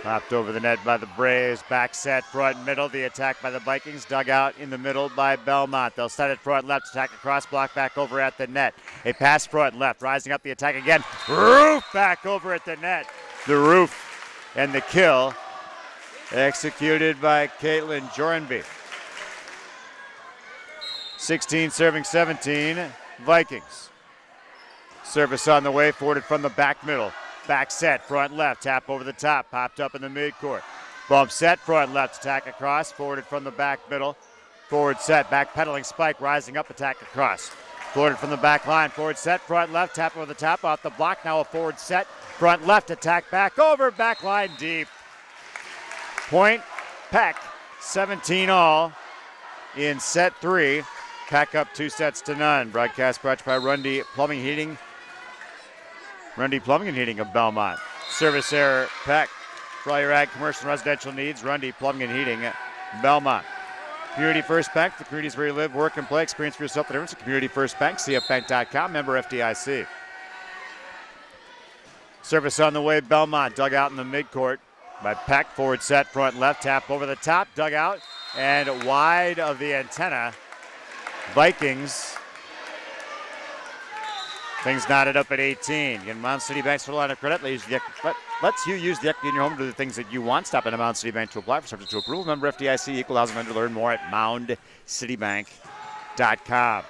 Speaker 5: Popped over the net by the Braves. Back set, front, middle. The attack by the Vikings. Dug out in the middle by Belmont. They'll set it front, left. Attack across, block back over at the net. A pass front, left. Rising up the attack again. Roof back over at the net. The roof and the kill executed by Caitlin Jorenby. 16 serving 17 Vikings. Service on the way, forwarded from the back middle. Back set, front left, tap over the top, popped up in the midcourt. Bump set, front left, attack across, forwarded from the back middle. Forward set, back pedaling spike, rising up, attack across. Forwarded from the back line, forward set, front left, tap over the top, off the block, now a forward set, front left, attack back over, back line deep. Point, Peck, 17 all in set 3. Peck up 2-0. Broadcast brought to you by Rundy Plumbing Heating. Rundy Plumbing and Heating of Belmont. Service error, Peck. For all your ag, commercial, and residential needs, Rundy Plumbing and Heating, Belmont. Community First Bank, the communities where you live, work, and play. Experience for yourself the difference at Community First Bank, cfbank.com, member FDIC. Service on the way, Belmont, dug out in the midcourt by Peck. Forward set, front left, tap over the top, dug out, and wide of the antenna. Vikings. Things knotted up at 18. Again, Mound City Bank's for a line of credit. Lets you use the equity in your home to do the things that you want. Stop at a Mound City Bank to apply for subject to approval. Member FDIC, equal housing lender. Learn more at moundcitybank.com.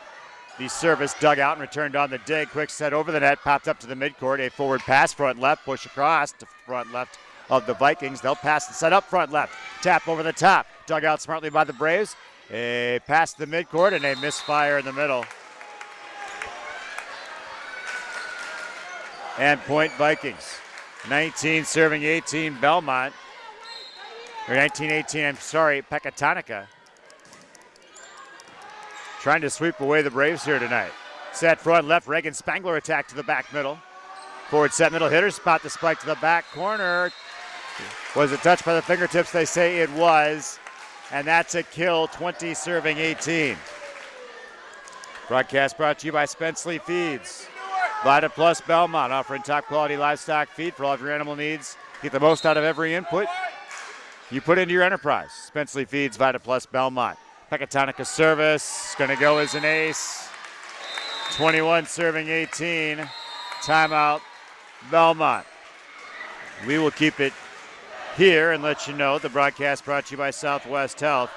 Speaker 5: The service dug out and returned on the dig. Quick set over the net, popped up to the midcourt. A forward pass, front left, push across to front left of the Vikings. They'll pass and set up front left. Tap over the top. Dug out smartly by the Braves. A pass to the midcourt and a misfire in the middle. And point Vikings. 19 serving 18 Belmont. Or 19-18, I'm sorry, Pecatonica. Trying to sweep away the Braves here tonight. Set front left, Reagan Spangler attack to the back middle. Forward set middle hitter, spot the spike to the back corner. Was it touched by the fingertips? They say it was. And that's a kill, 20 serving 18. Broadcast brought to you by Spenceley Feeds. Vita Plus Belmont, offering top quality livestock feed for all of your animal needs. Get the most out of every input you put into your enterprise. Spenceley Feeds, Vita Plus Belmont. Pecatonica service, going to go as an ace. 21 serving 18. Timeout, Belmont. We will keep it here and let you know the broadcast brought to you by Southwest Health.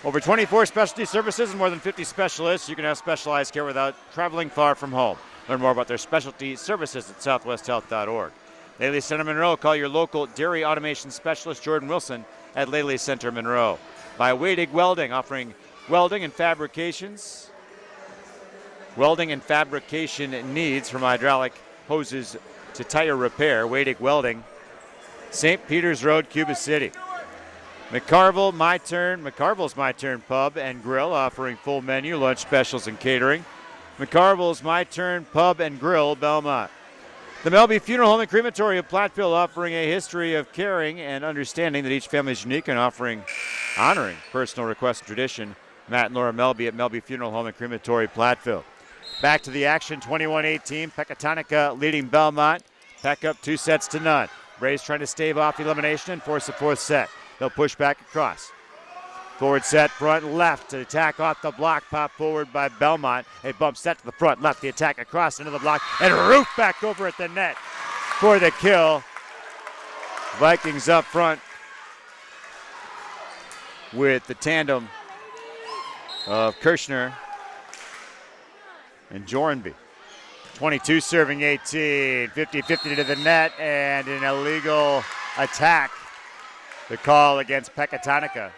Speaker 5: Over 24 specialty services and more than 50 specialists. You can have specialized care without traveling far from home. Learn more about their specialty services at southwesthealth.org. Lely Center Monroe. Call your local dairy automation specialist, Jordan Wilson, at Lely Center Monroe. By Wadig Welding, offering welding and fabrications. Welding and fabrication needs from hydraulic hoses to tire repair. Wadig Welding, St. Peter's Road, Cuba City. McCarville's My Turn Pub and Grill, offering full menu, lunch specials, and catering. McCarville's My Turn Pub and Grill, Belmont. The Melby Funeral Home and Crematory of Platteville, offering a history of caring and understanding that each family is unique and honoring personal request and tradition. Matt and Laura Melby at Melby Funeral Home and Crematory, Platteville. Back to the action, 21-18. Pecatonica leading Belmont. Peck up 2-0. Braves trying to stave off elimination and force a fourth set. They'll push back across. Forward set, front left to attack off the block. Pop forward by Belmont. A bump set to the front left. The attack across into the block. And roof back over at the net for the kill. Vikings up front with the tandem of Kirshner and Jorenby. 22 serving 18. 50-50 to the net and an illegal attack. The call against Pecatonica.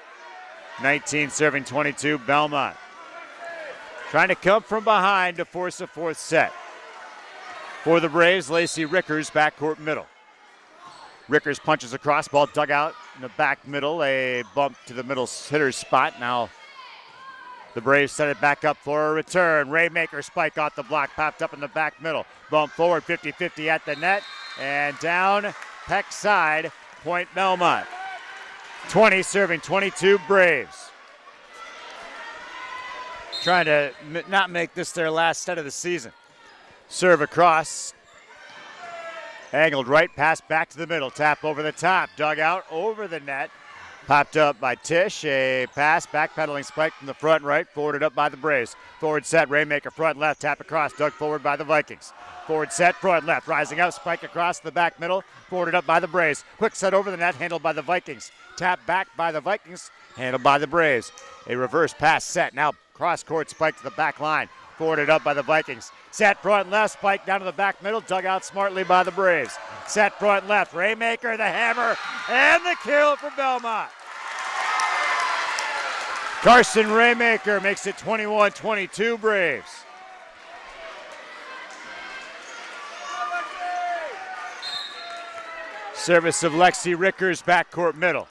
Speaker 5: 19 serving 22, Belmont. Trying to come from behind to force a fourth set. For the Braves, Lacey Rickers, backcourt middle. Rickers punches across, ball dug out in the back middle. A bump to the middle hitter's spot. Now the Braves set it back up for a return. Raymaker spike off the block, popped up in the back middle. Bump forward, 50-50 at the net. And down, Peck side, point Belmont. 20 serving 22 Braves. Trying to not make this their last set of the season. Serve across. Angled right, pass back to the middle. Tap over the top. Dug out over the net. Popped up by Tisch. A pass, backpedaling spike from the front right. Forwarded up by the Braves. Forward set, Raymaker front left. Tap across, dug forward by the Vikings. Forward set, front left. Rising up, spike across the back middle. Forwarded up by the Braves. Quick set over the net, handled by the Vikings. Tap back by the Vikings, handled by the Braves. A reverse pass set. Now cross court spike to the back line. Forwarded up by the Vikings. Set front left, spike down to the back middle. Dug out smartly by the Braves. Set front left. Raymaker, the hammer, and the kill for Belmont. Carson Raymaker makes it 21-22 Braves. Service of Lexi Rickers, backcourt middle.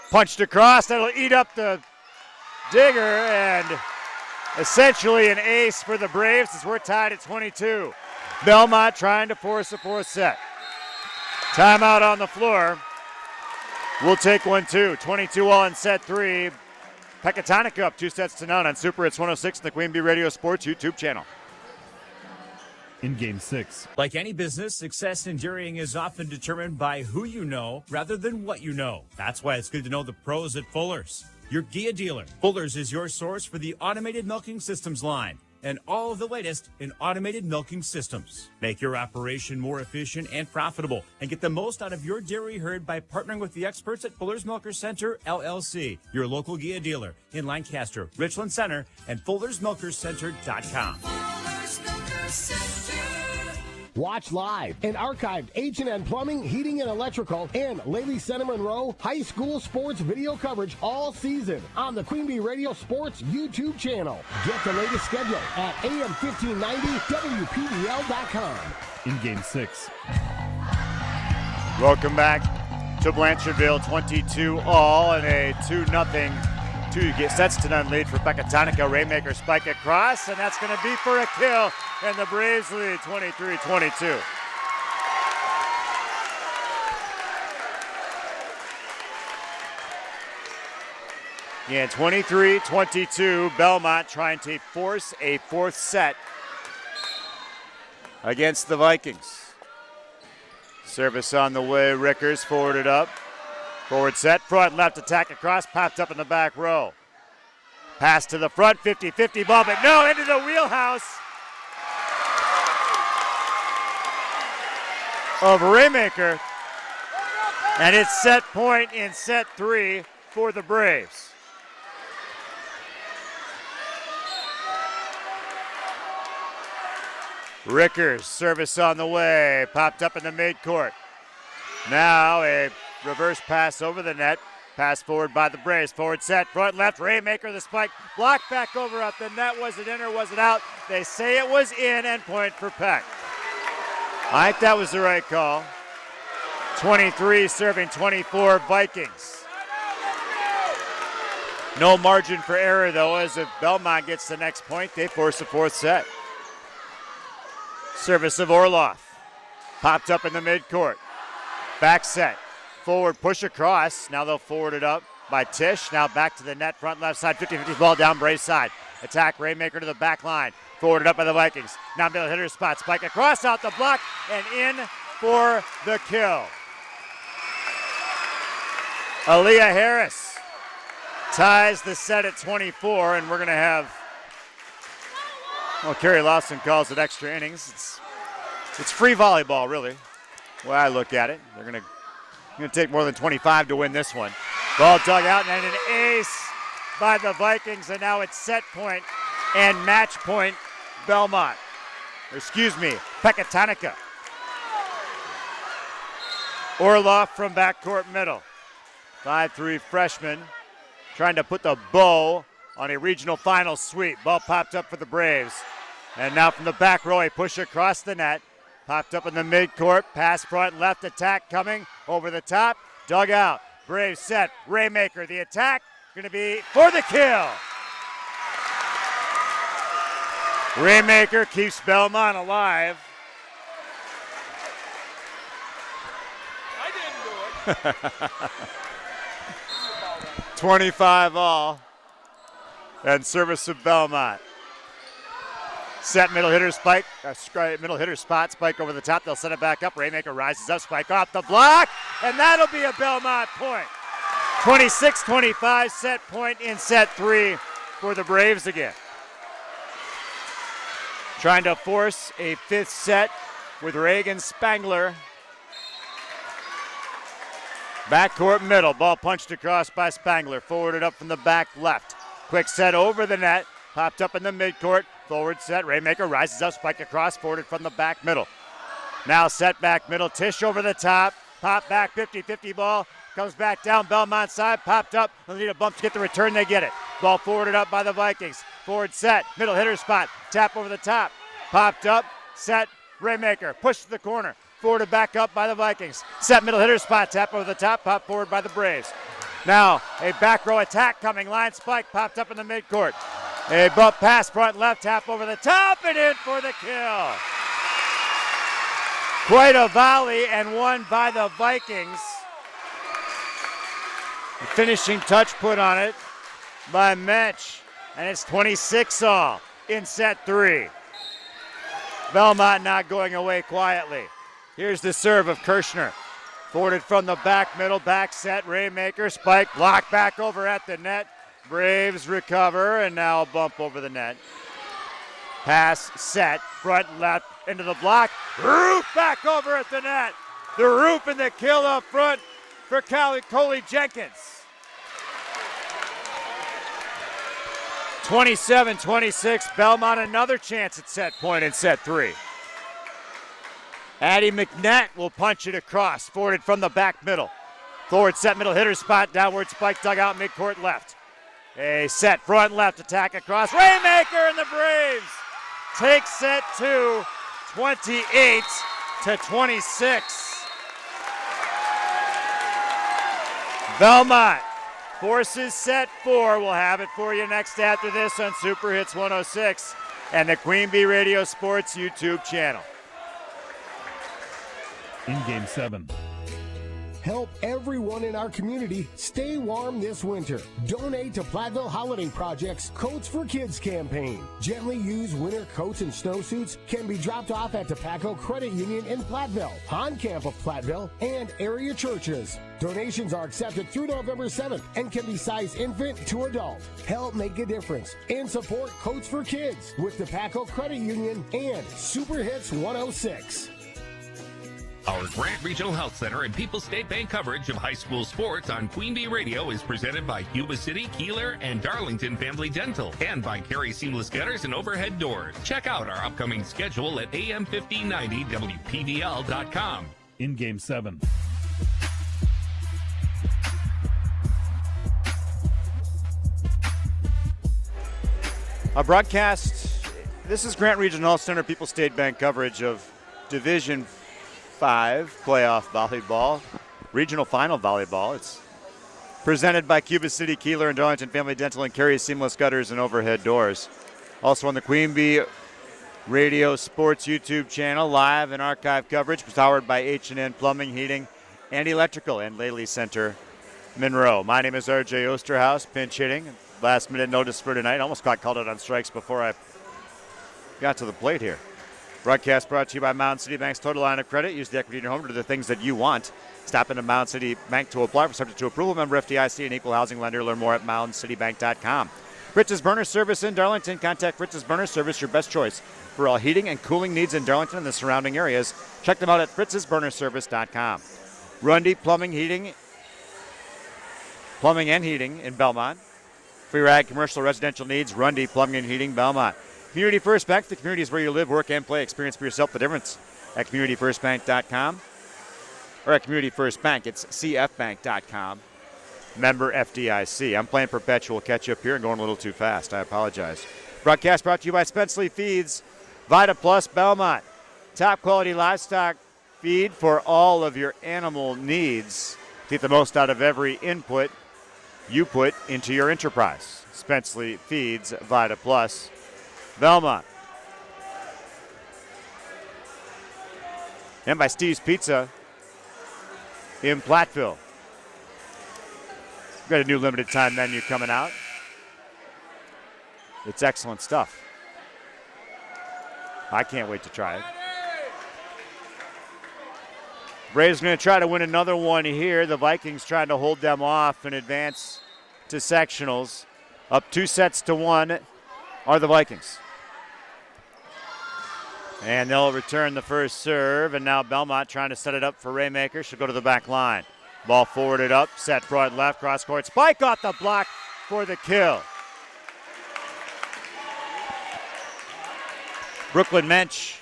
Speaker 5: Punched across, that'll eat up the digger, and essentially an ace for the Braves as we're tied at 22. Belmont trying to force a fourth set. Timeout on the floor. We'll take one too. 22 all in set three. Pecatonica up 2-0 on Super Hits 106 and the Queen Bee Radio Sports YouTube channel.
Speaker 9: In Game 6.
Speaker 10: Like any business, success in dairying is often determined by who you know rather than what you know. That's why it's good to know the pros at Fuller's, your Gia dealer. Fuller's is your source for the automated milking systems line and all of the latest in automated milking systems. Make your operation more efficient and profitable and get the most out of your dairy herd by partnering with the experts at Fuller's Milker Center, LLC, your local Gia dealer in Lancaster, Richland Center, and FullersMilkerCenter.com.
Speaker 8: Watch live and archived H&N Plumbing, Heating, and Electrical and Lady Center Monroe High School Sports video coverage all season on the Queen Bee Radio Sports YouTube channel. Get the latest schedule at AM1590WPBL.com.
Speaker 9: In Game 6.
Speaker 5: Welcome back to Blanchardville, 22-all and a 2-0. 2 sets to none lead for Pecatonica. Raymaker spike across, and that's going to be for a kill, and the Braves lead 23-22. Yeah, 23-22. Belmont trying to force a fourth set against the Vikings. Service on the way. Rickers forwarded up. Forward set, front, left attack across, popped up in the back row. Pass to the front, 50-50 ball, but no, into the wheelhouse of Raymaker. And it's set point in set 3 for the Braves. Rickers, service on the way, popped up in the midcourt. Now a reverse pass over the net. Pass forward by the Braves. Forward set, front left, Raymaker, the spike. Blocked back over at the net. Was it in or was it out? They say it was in, and point for Peck. I think that was the right call. 23 serving 24 Vikings. No margin for error, though, as if Belmont gets the next point, they force the fourth set. Service of Orloff. Popped up in the midcourt. Back set. Forward push across. Now they'll forward it up by Tisch. Now back to the net, front left side, 50-50 ball down Braves side. Attack Raymaker to the back line. Forwarded up by the Vikings. Now middle hitter spot. Spike across, out the block, and in for the kill. Aaliyah Harris ties the set at 24, and we're going to have, well, Carey Lawson calls it extra innings. It's free volleyball, really, the way I look at it. They're going to take more than 25 to win this one. Ball dug out, and an ace by the Vikings, and now it's set point and match point Belmont. Pecatonica. Orloff from backcourt middle. 5'3" freshman trying to put the bow on a regional final sweep. Ball popped up for the Braves. And now from the back row, a push across the net. Popped up in the midcourt. Pass front, left attack coming over the top. Dug out. Braves set. Raymaker, the attack. Going to be for the kill. Raymaker keeps Belmont alive. I didn't do it. 25 all. And service of Belmont. Set middle hitter spike, middle hitter spot, spike over the top. They'll set it back up. Raymaker rises up, spike off the block, and that'll be a Belmont point. 26-25, set point in set 3 for the Braves again. Trying to force a fifth set with Reagan Spangler. Backcourt middle, ball punched across by Spangler. Forwarded up from the back left. Quick set over the net, popped up in the midcourt. Forward set, Raymaker rises up, spike across, forwarded from the back middle. Now set back middle, Tisch over the top, pop back, 50-50 ball, comes back down Belmont side, popped up, they'll need a bump to get the return, they get it. Ball forwarded up by the Vikings, forward set, middle hitter spot, tap over the top, popped up, set, Raymaker, push to the corner, forwarded back up by the Vikings, set middle hitter spot, tap over the top, pop forward by the Braves. Now a back row attack coming, line spike, popped up in the midcourt. A bump pass, front left, tap over the top, and in for the kill. Quite a volley, and won by the Vikings. The finishing touch put on it by Mensch. And it's 26 all in set 3. Belmont not going away quietly. Here's the serve of Kirschner. Forwarded from the back middle, back set, Raymaker, spike, block back over at the net. Braves recover, and now a bump over the net. Pass, set, front left, into the block. Roof back over at the net. The roof and the kill up front for Coley Jenkins. 27-26, Belmont another chance at set point in set 3. Addie McNatt will punch it across, forwarded from the back middle. Forward set middle hitter spot, downward spike, dugout midcourt left. A set front left attack across. Raymaker and the Braves take set 2, 28-26. Belmont forces set 4. We'll have it for you next after this on Super Hits 106 and the Queen Bee Radio Sports YouTube channel.
Speaker 9: In Game 7.
Speaker 8: Help everyone in our community stay warm this winter. Donate to Platteville Holiday Project's Coats for Kids campaign. Gently used winter coats and snowsuits can be dropped off at Tobacco Credit Union in Platteville, On Camp of Platteville, and area churches. Donations are accepted through November 7th and can be sized infant to adult. Help make a difference and support Coats for Kids with Tobacco Credit Union and Super Hits 106.
Speaker 3: Our Grant Regional Health Center and People's State Bank coverage of high school sports on Queen Bee Radio is presented by Cuba City, Kieler, and Darlington Family Dental, and by Carey Seamless Gutters and Overhead Doors. Check out our upcoming schedule at am1590wpdl.com.
Speaker 9: In Game 7.
Speaker 5: A broadcast. This is Grant Regional Health Center People's State Bank coverage of Division 5 playoff volleyball, regional final volleyball. It's presented by Cuba City, Kieler, and Darlington Family Dental, and Carey Seamless Gutters and Overhead Doors. Also on the Queen Bee Radio Sports YouTube channel, live and archive coverage powered by H&N Plumbing, Heating, and Electrical and Lely Center, Monroe. My name is RJ Osterhaus, pinch hitting. Last minute notice for tonight. Almost got called out on strikes before I got to the plate here. Broadcast brought to you by Mountain City Bank's Total Line of Credit. Use the equity in your home to do the things that you want. Stop into Mountain City Bank to apply for subject to approval. Member FDIC and equal housing lender. Learn more at mountaincitybank.com. Fritz's Burner Service in Darlington. Contact Fritz's Burner Service, your best choice for all heating and cooling needs in Darlington and the surrounding areas. Check them out at fritzsburnerservice.com. Rundy Plumbing and Heating in Belmont. For your ag, commercial, residential needs, Rundy Plumbing and Heating, Belmont. Community First Bank, the community is where you live, work, and play. Experience for yourself the difference at communityfirstbank.com. Or at Community First Bank, it's cfbank.com. Member FDIC. I'm playing perpetual catch-up here and going a little too fast. I apologize. Broadcast brought to you by Spenceley Feeds, Vita Plus Belmont. Top quality livestock feed for all of your animal needs. Get the most out of every input you put into your enterprise. Spenceley Feeds, Vita Plus Belmont. And by Steve's Pizza in Platteville. We've got a new limited time menu coming out. It's excellent stuff. I can't wait to try it. Braves going to try to win another one here. The Vikings trying to hold them off and advance to sectionals. Up 2-1 are the Vikings. And they'll return the first serve. And now Belmont trying to set it up for Raymaker. She'll go to the back line. Ball forwarded up, set front left, cross court. Spike off the block for the kill. Brooklyn Mensch.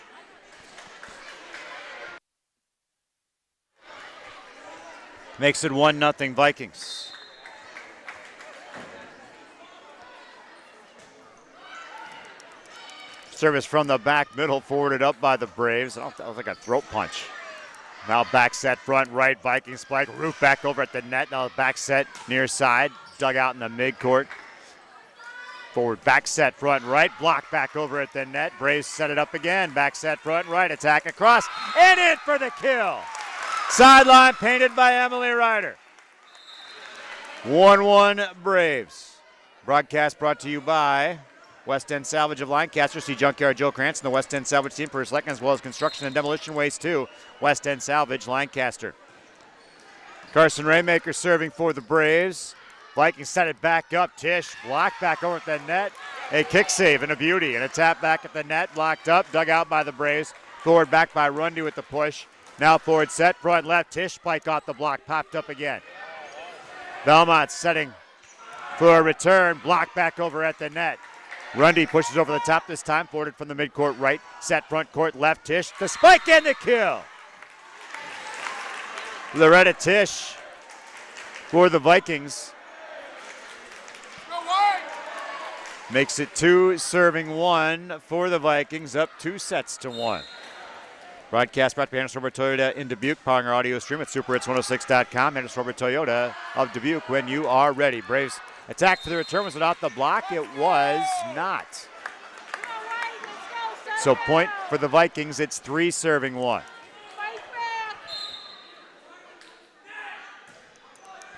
Speaker 5: Makes it 1-0 Vikings. Service from the back middle, forwarded up by the Braves. That was like a throat punch. Now back set front right, Vikings spike. Roof back over at the net. Now back set near side. Dug out in the midcourt. Forward back set front right. Block back over at the net. Braves set it up again. Back set front right. Attack across. And in for the kill. Sideline painted by Emily Ryder. 1-1 Braves. Broadcast brought to you by West End Salvage of Lancaster. See Junkyard Joe Cranston, the West End Salvage team for his second, as well as construction and demolition waste too. West End Salvage, Lancaster. Carson Raymaker serving for the Braves. Vikings set it back up. Tisch blocked back over at the net. A kick save and a beauty. And a tap back at the net. Blocked up. Dug out by the Braves. Forward back by Rundy with the push. Now forward set. Front left. Tisch spike off the block. Popped up again. Belmont setting for a return. Blocked back over at the net. Rundy pushes over the top this time. Forwarded from the midcourt right. Set front court left. Tisch. The spike and the kill. Loretta Tisch for the Vikings. Makes it 2, serving 1 for the Vikings, up 2-1. Broadcast brought to you by Hanover Toyota in Dubuque, powering our audio stream at superhits106.com. Hanover Toyota of Dubuque when you are ready. Braves attack for the return was without the block. It was not. So point for the Vikings. It's 3, serving 1.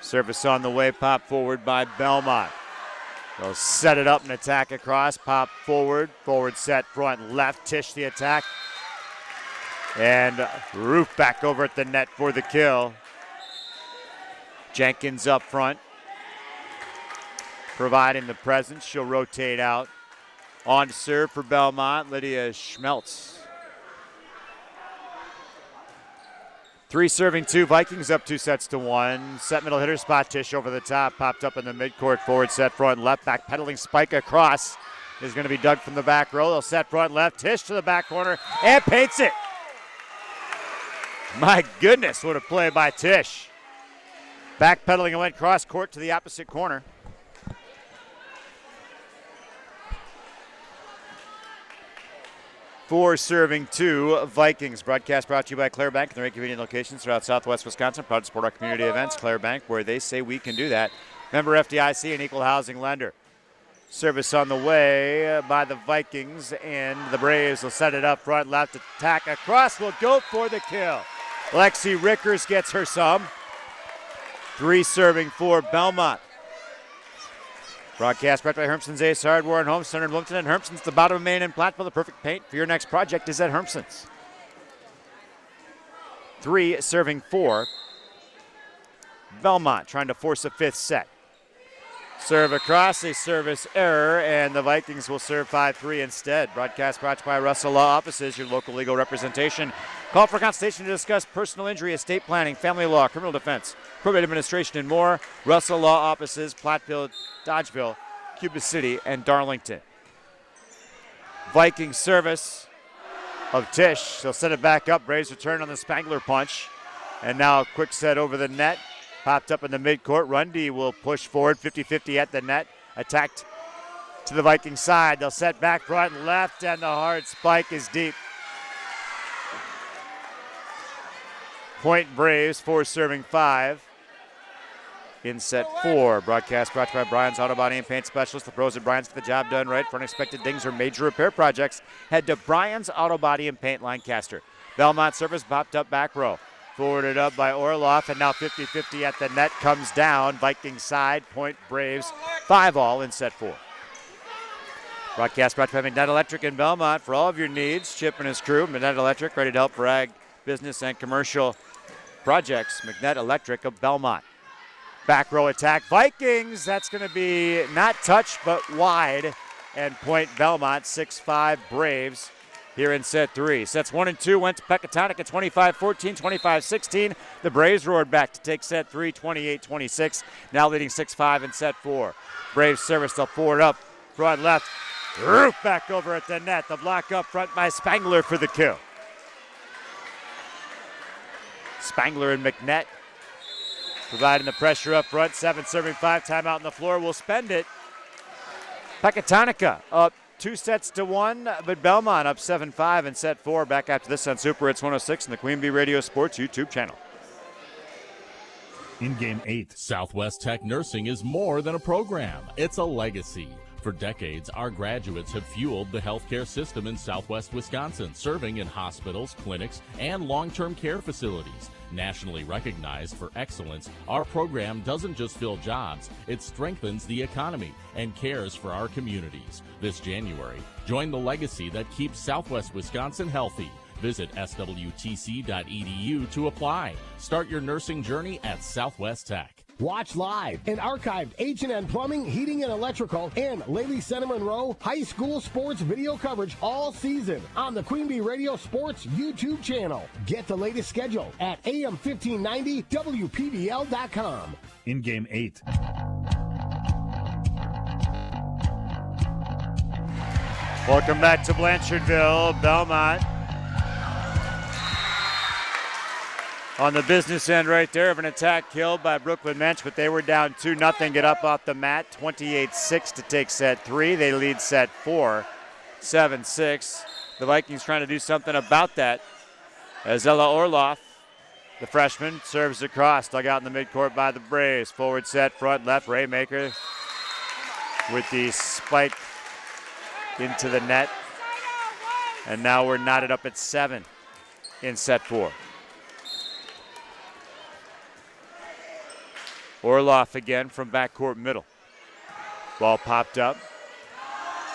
Speaker 5: Service on the way, pop forward by Belmont. They'll set it up and attack across, pop forward, forward set, front left, Tisch the attack. And Roof back over at the net for the kill. Jenkins up front, providing the presence. She'll rotate out. On to serve for Belmont, Lydia Schmeltz. 3, serving 2, Vikings up 2-1. Set middle hitter spot, Tisch over the top, popped up in the midcourt, forward set, front left, back pedaling spike across is going to be dug from the back row. They'll set front left, Tisch to the back corner, and paints it. My goodness, what a play by Tisch. Back pedaling and went cross court to the opposite corner. 4, serving 2, Vikings. Broadcast brought to you by Claire Bank and their 8 convenient locations throughout Southwest Wisconsin. Proud to support our community events. Claire Bank, where they say we can do that. Member FDIC, an equal housing lender. Service on the way by the Vikings, and the Braves will set it up front left. Attack across, will go for the kill. Lexi Rickers gets her some. 3, serving 4, Belmont. Broadcast brought by Hermson's Ace Hardware and Home Center in Bloomington, and Hermson's the bottom of Main and Platteville. The perfect paint for your next project is at Hermson's. 3, serving 4. Belmont trying to force a 5th set. Serve across, a service error, and the Vikings will serve 5-3 instead. Broadcast brought to you by Russell Law Offices, your local legal representation. Call for consultation to discuss personal injury, estate planning, family law, criminal defense, probate administration, and more. Russell Law Offices, Platteville, Dodgeville, Cuba City, and Darlington. Viking service of Tisch. They'll set it back up. Braves return on the Spangler punch. And now a quick set over the net. Popped up in the midcourt. Rundy will push forward, 50-50 at the net. Attacked to the Viking side. They'll set back front left, and the hard spike is deep. Point Braves, 4, serving 5. In set 4. Broadcast brought to you by Brian's Auto Body and Paint Specialist. The pros at Brian's get the job done right. For unexpected dings or major repair projects, head to Brian's Auto Body and Paint, Lancaster. Belmont service popped up back row. Forwarded up by Orloff, and now 50-50 at the net. Comes down. Viking side. Point Braves. 5-all in set 4. Broadcast brought to you by McNett Electric in Belmont. For all of your needs, Chip and his crew. McNett Electric, ready to help for ag, business, and commercial projects. McNett Electric of Belmont. Back row attack. Vikings. That's going to be not touched, but wide. And point Belmont. 6-5 Braves here in set 3. Sets 1 and 2 went to Pecatonica, 25-14, 25-16. The Braves roared back to take set 3, 28-26. Now leading 6-5 in set 4. Braves service, they'll forward up, front left. Roof back over at the net. The block up front by Spangler for the kill. Spangler and McNett providing the pressure up front. 7 serving 5. Timeout on the floor. We'll spend it. Pecatonica up 2-1, but Belmont up 7-5 in set 4. Back after this on Super Hits 106 and the Queen Bee Radio Sports YouTube channel.
Speaker 9: In game 8.
Speaker 13: Southwest Tech Nursing is more than a program. It's a legacy. For decades, our graduates have fueled the healthcare system in Southwest Wisconsin, serving in hospitals, clinics, and long-term care facilities. Nationally recognized for excellence, our program doesn't just fill jobs, it strengthens the economy and cares for our communities. This January, join the legacy that keeps Southwest Wisconsin healthy. Visit swtc.edu to apply. Start your nursing journey at Southwest Tech.
Speaker 8: Watch live and archived H&N Plumbing, Heating, and Electrical and Lady Center Monroe high school sports video coverage all season on the Queen Bee Radio Sports YouTube channel. Get the latest schedule at AM1590WPBL.com.
Speaker 9: In game 8.
Speaker 5: Welcome back to Blanchardville. Belmont on the business end right there of an attack killed by Brooklyn Mensch, but they were down 2-0. Get up off the mat, 28-6 to take set 3. They lead set 4, 7-6. The Vikings trying to do something about that as Ella Orloff, the freshman, serves across. Dug out in the midcourt by the Braves. Forward set, front left, Raymaker with the spike into the net. And now we're knotted up at 7 in set 4. Orloff again from backcourt middle. Ball popped up.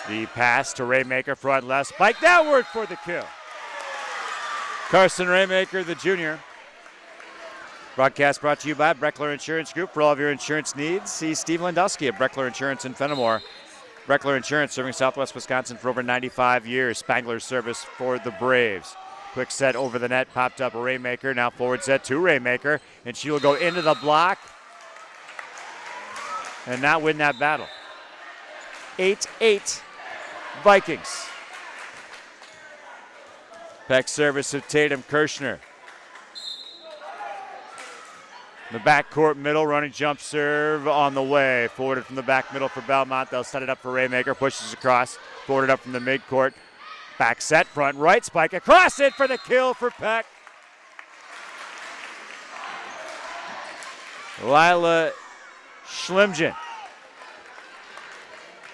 Speaker 5: The pass to Raymaker, front left, spike downward for the kill. Carson Raymaker, the junior. Broadcast brought to you by Breckler Insurance Group. For all of your insurance needs, see Steve Landowski at Breckler Insurance in Fenimore. Breckler Insurance, serving Southwest Wisconsin for over 95 years. Spangler's service for the Braves. Quick set over the net, popped up Raymaker. Now forward set to Raymaker, and she will go into the block and not win that battle. 8-8 Vikings. Peck service of Tatum Kirshner. The backcourt middle, running jump serve on the way. Forwarded from the back middle for Belmont. They'll set it up for Raymaker. Pushes across. Forwarded up from the midcourt. Back set, front right, spike across it for the kill for Peck. Lila Schlimgen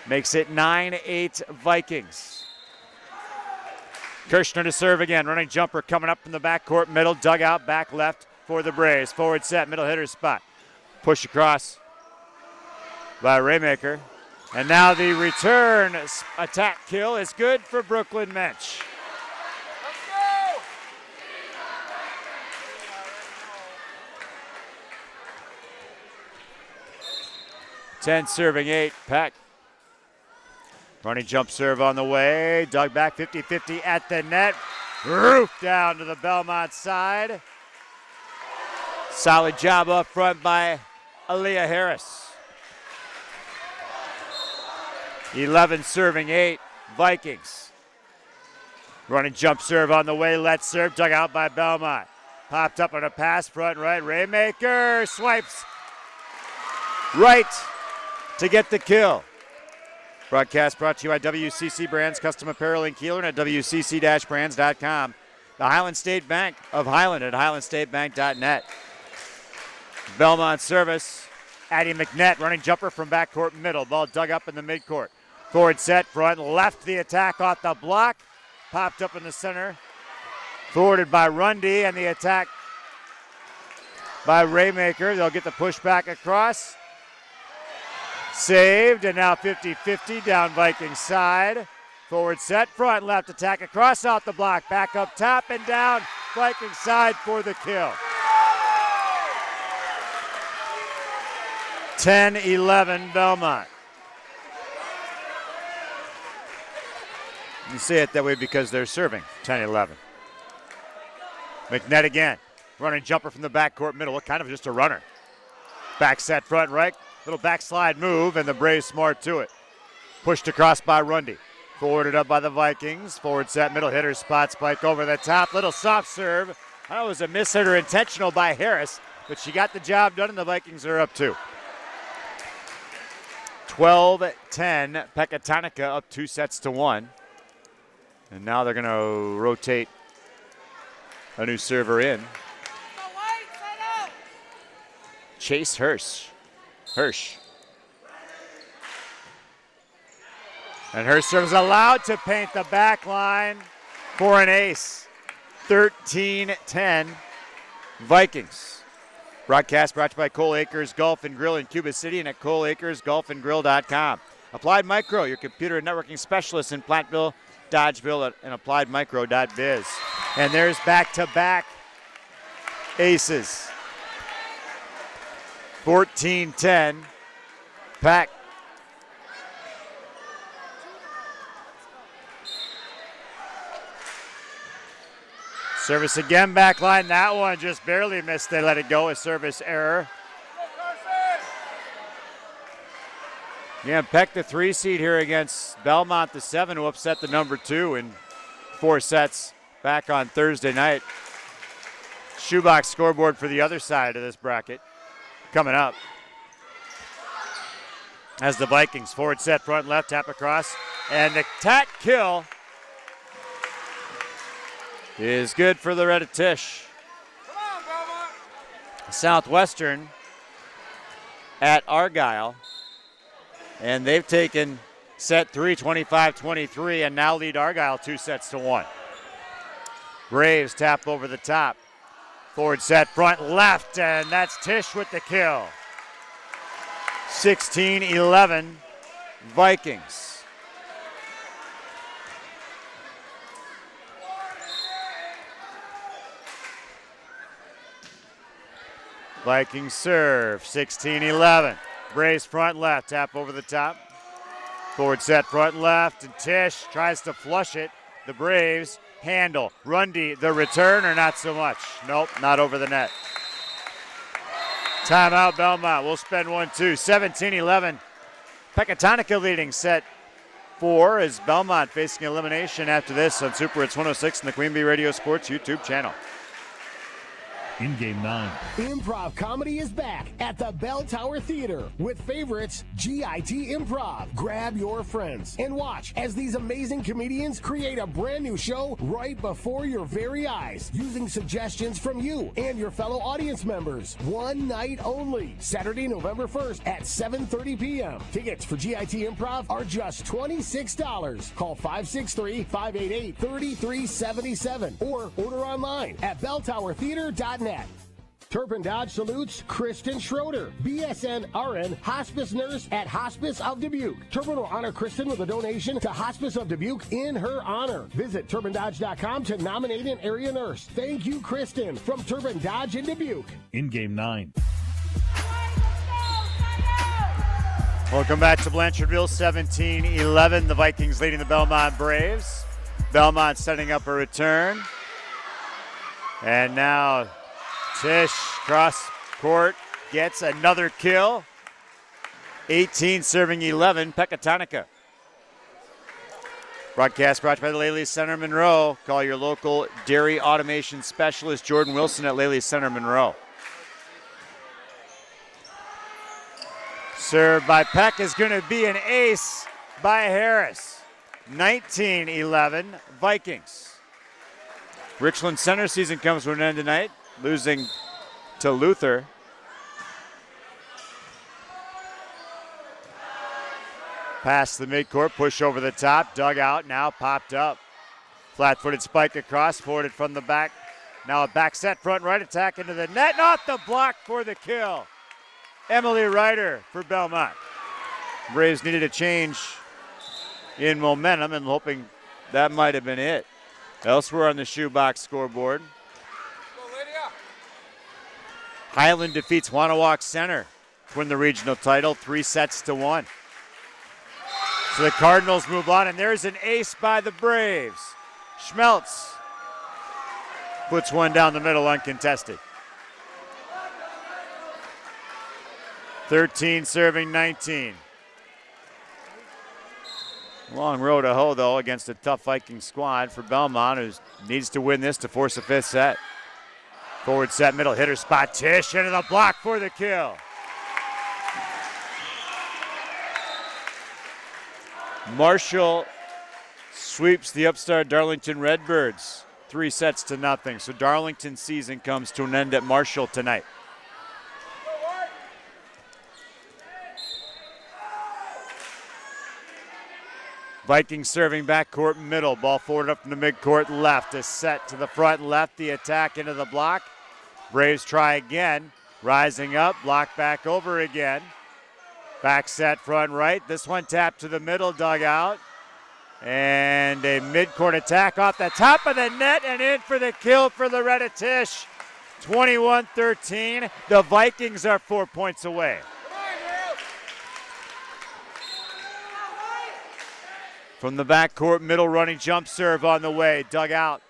Speaker 5: makes it 9-8 Vikings. Kirshner to serve again. Running jumper coming up from the backcourt middle. Dug out back left for the Braves. Forward set, middle hitter spot. Push across by Raymaker. And now the return attack kill is good for Brooklyn Mensch. Let's go! 10 serving 8, Peck. Running jump serve on the way. Dug back 50-50 at the net. Roof down to the Belmont side. Solid job up front by Aaliyah Harris. 11 serving 8, Vikings. Running jump serve on the way. Let's serve. Dug out by Belmont. Popped up on a pass, front right. Raymaker swipes right to get the kill. Broadcast brought to you by WCC Brands Custom Apparel in Kieler and at WCC-brands.com. The Highland State Bank of Highland at highlandstatebank.net. Belmont service. Addie McNett running jumper from backcourt middle. Ball dug up in the midcourt. Forward set, front left, the attack off the block. Popped up in the center. Forwarded by Rundy, and the attack by Raymaker. They'll get the push back across. Saved, and now 50-50 down Vikings side. Forward set, front left attack across out the block. Back up top and down Vikings side for the kill. 10-11 Belmont. You say it that way because they're serving 10-11. McNett again. Running jumper from the backcourt middle. Kind of just a runner. Back set, front right. Little backslide move, and the Braves smart to it. Pushed across by Rundy. Forwarded up by the Vikings. Forward set, middle hitter spot, spike over the top. Little soft serve. That was a mishitter intentional by Harris, but she got the job done, and the Vikings are up 2. 12-10. Pecatonica up 2-1. And now they're going to rotate a new server in. Chase Hirsch. And her serve is allowed to paint the back line for an ace. 13-10 Vikings. Broadcast brought to you by Cole Acres Golf and Grill in Cuba City and at coleacresgolfandgrill.com. Applied Micro, your computer and networking specialist in Platteville, Dodgeville, and appliedmicro.biz. And there's back-to-back aces. 14-10. Pack. Service again, back line. That one just barely missed. They let it go. A service error. Yeah, Peck the 3 seed here against Belmont the 7, who upset the number 2 in 4 sets back on Thursday night. Shoebox scoreboard for the other side of this bracket coming up. As the Vikings forward set, front left, tap across, and the tack kill is good for the Red Tish. Southwestern at Argyle. And they've taken set 3, 25-23, and now lead Argyle 2-1. Braves tap over the top. Forward set, front left, and that's Tish with the kill. 16-11 Vikings. Vikings serve, 16-11. Braves front left, tap over the top. Forward set, front left, and Tish tries to flush it. The Braves handle. Rundy, the return, or not so much? Nope, not over the net. Timeout, Belmont. We'll spend 1-2. 17-11. Pecatonica leading set 4 as Belmont facing elimination after this on Super Hits 106 and the Queen Bee Radio Sports YouTube channel.
Speaker 9: In Game 9.
Speaker 8: Improv comedy is back at the Bell Tower Theater with favorites GIT Improv. Grab your friends and watch as these amazing comedians create a brand new show right before your very eyes using suggestions from you and your fellow audience members. One night only. Saturday, November 1st at 7:30 p.m. Tickets for GIT Improv are just $26. Call 563-588-3377 or order online at belltowertheater.net. Turpin Dodge salutes Kristen Schroeder, BSN RN Hospice Nurse at Hospice of Dubuque. Turpin will honor Kristen with a donation to Hospice of Dubuque in her honor. Visit TurpinDodge.com to nominate an area nurse. Thank you, Kristen, from Turpin Dodge in Dubuque.
Speaker 9: In Game 9.
Speaker 5: Welcome back to Blanchardville, 17-11. The Vikings leading the Belmont Braves. Belmont setting up a return. And now Tish cross court gets another kill. 18 serving 11, Pecatonica. Broadcast brought to you by the Lely Center Monroe. Call your local dairy automation specialist, Jordan Wilson at Lely Center Monroe. Served by Peck is going to be an ace by Harris. 19-11 Vikings. Richland Center season comes to an end tonight, losing to Luther. Past the midcourt, push over the top, dug out, now popped up. Flat-footed spike across, forwarded from the back. Now a back set, front right attack into the net, not the block for the kill. Emily Ryder for Belmont. Braves needed a change in momentum and hoping that might have been it. Elsewhere on the shoebox scoreboard, Highland defeats Wanawak Center to win the regional title, 3-1. So the Cardinals move on, and there's an ace by the Braves. Schmeltz puts one down the middle uncontested. 13 serving 19. Long road to hoe, though, against a tough Viking squad for Belmont, who needs to win this to force a 5th set. Forward set, middle hitter spot. Tish into the block for the kill. Marshall sweeps the upstart Darlington Redbirds 3-0. So Darlington's season comes to an end at Marshall tonight. Vikings serving backcourt middle. Ball forward up from the midcourt left. A set to the front left. The attack into the block. Braves try again. Rising up. Block back over again. Back set front right. This one tapped to the middle dugout. And a midcourt attack off the top of the net and in for the kill for the Red-A-Tish. 21-13. The Vikings are 4 points away. From the backcourt, middle running jump serve on the way. Dug out.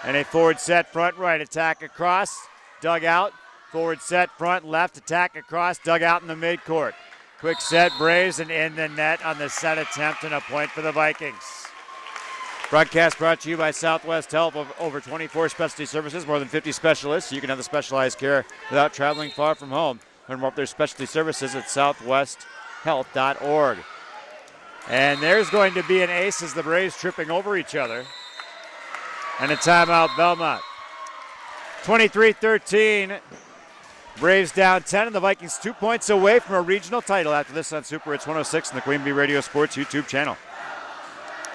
Speaker 5: And a forward set front right. Attack across. Dug out. Forward set front left. Attack across. Dug out in the midcourt. Quick set, Braves, and in the net on the set attempt, and a point for the Vikings. Broadcast brought to you by Southwest Health. Over 24 specialty services, more than 50 specialists. You can have the specialized care without traveling far from home. Learn more about their specialty services at southwesthealth.org. And there's going to be an ace as the Braves tripping over each other. And a timeout, Belmont. 23-13. Braves down 10, and the Vikings 2 points away from a regional title. After this on Super Hits 106 and the Queen Bee Radio Sports YouTube channel.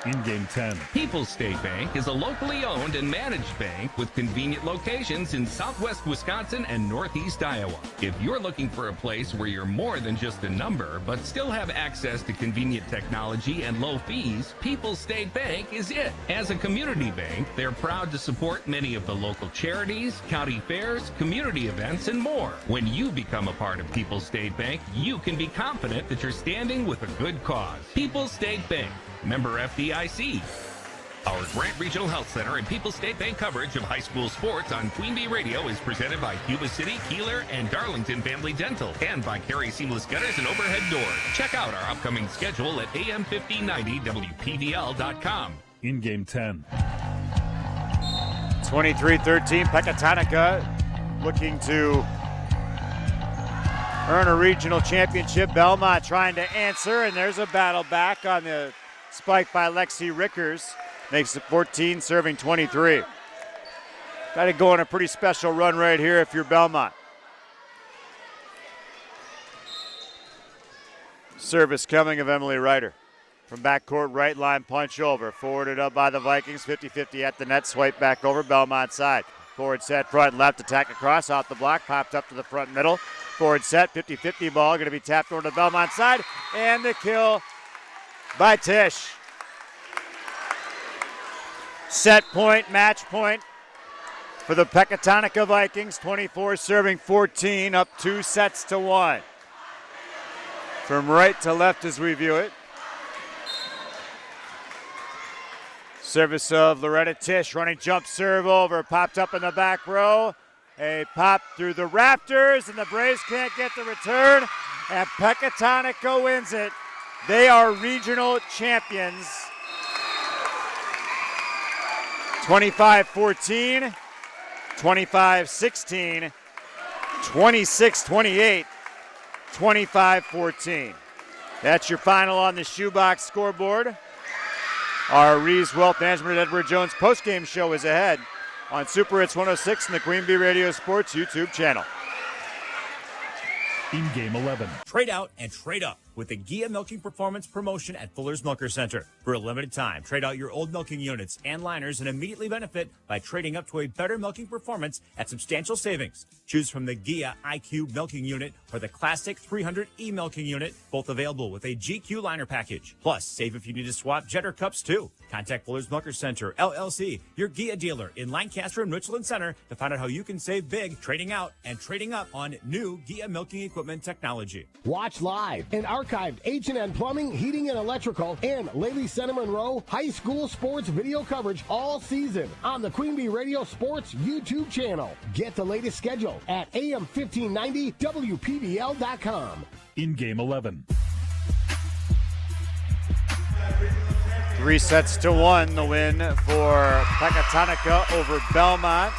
Speaker 9: In game 10.
Speaker 3: People's State Bank is a locally owned and managed bank with convenient locations in southwest Wisconsin and northeast Iowa. If you're looking for a place where you're more than just a number, but still have access to convenient technology and low fees, People's State Bank is it. As a community bank, they're proud to support many of the local charities, county fairs, community events, and more. When you become a part of People's State Bank, you can be confident that you're standing with a good cause. People's State Bank. Member FDIC. Our Grant Regional Health Center and People's State Bank coverage of high school sports on Queen Bee Radio is presented by Cuba City, Kieler, and Darlington Family Dental, and by Carey Seamless Gutters and Overhead Doors. Check out our upcoming schedule at am1590wpdl.com.
Speaker 9: In game 10.
Speaker 5: 23-13, Pecatonica looking to earn a regional championship. Belmont trying to answer, and there's a battle back on the spike by Lexi Rickers. Makes it 14, serving 23. Got to go on a pretty special run right here if you're Belmont. Service coming of Emily Ryder. From backcourt right line punch over. Forwarded up by the Vikings. 50-50 at the net. Swipe back over Belmont side. Forward set front left. Attack across off the block. Popped up to the front middle. Forward set. 50-50 ball. Going to be tapped over to the Belmont side. And the kill by Tish. Set point, match point for the Pecatonica Vikings. 24 serving 14, up 2 sets to 1. From right to left as we view it. Service of Loretta Tish, running jump serve over, popped up in the back row. A pop through the rafters, and the Braves can't get the return, and Pecatonica wins it. They are regional champions. 25-14, 25-16, 26-28, 25-14. That's your final on the shoebox scoreboard. Our Reeves Wealth Management and Edward Jones postgame show is ahead on Super Hits 106 and the Queen Bee Radio Sports YouTube channel.
Speaker 9: In game 11.
Speaker 10: Trade out and trade up with the Gia Milking Performance promotion at Fuller's Milker Center. For a limited time, trade out your old milking units and liners and immediately benefit by trading up to a better milking performance at substantial savings. Choose from the Gia IQ milking unit or the classic 300E milking unit, both available with a GQ liner package. Plus, save if you need to swap Jetter cups too. Contact Fuller's Milker Center, LLC, your Gia dealer in Lancaster and Richland Center to find out how you can save big trading out and trading up on new Gia milking equipment technology.
Speaker 8: Watch live and archived H&N Plumbing, Heating, and Electrical and Lady Center Monroe high school sports video coverage all season on the Queen Bee Radio Sports YouTube channel. Get the latest schedule at am1590wpdl.com.
Speaker 9: In game 11.
Speaker 5: 3 sets to 1, the win for Pecatonica over Belmont.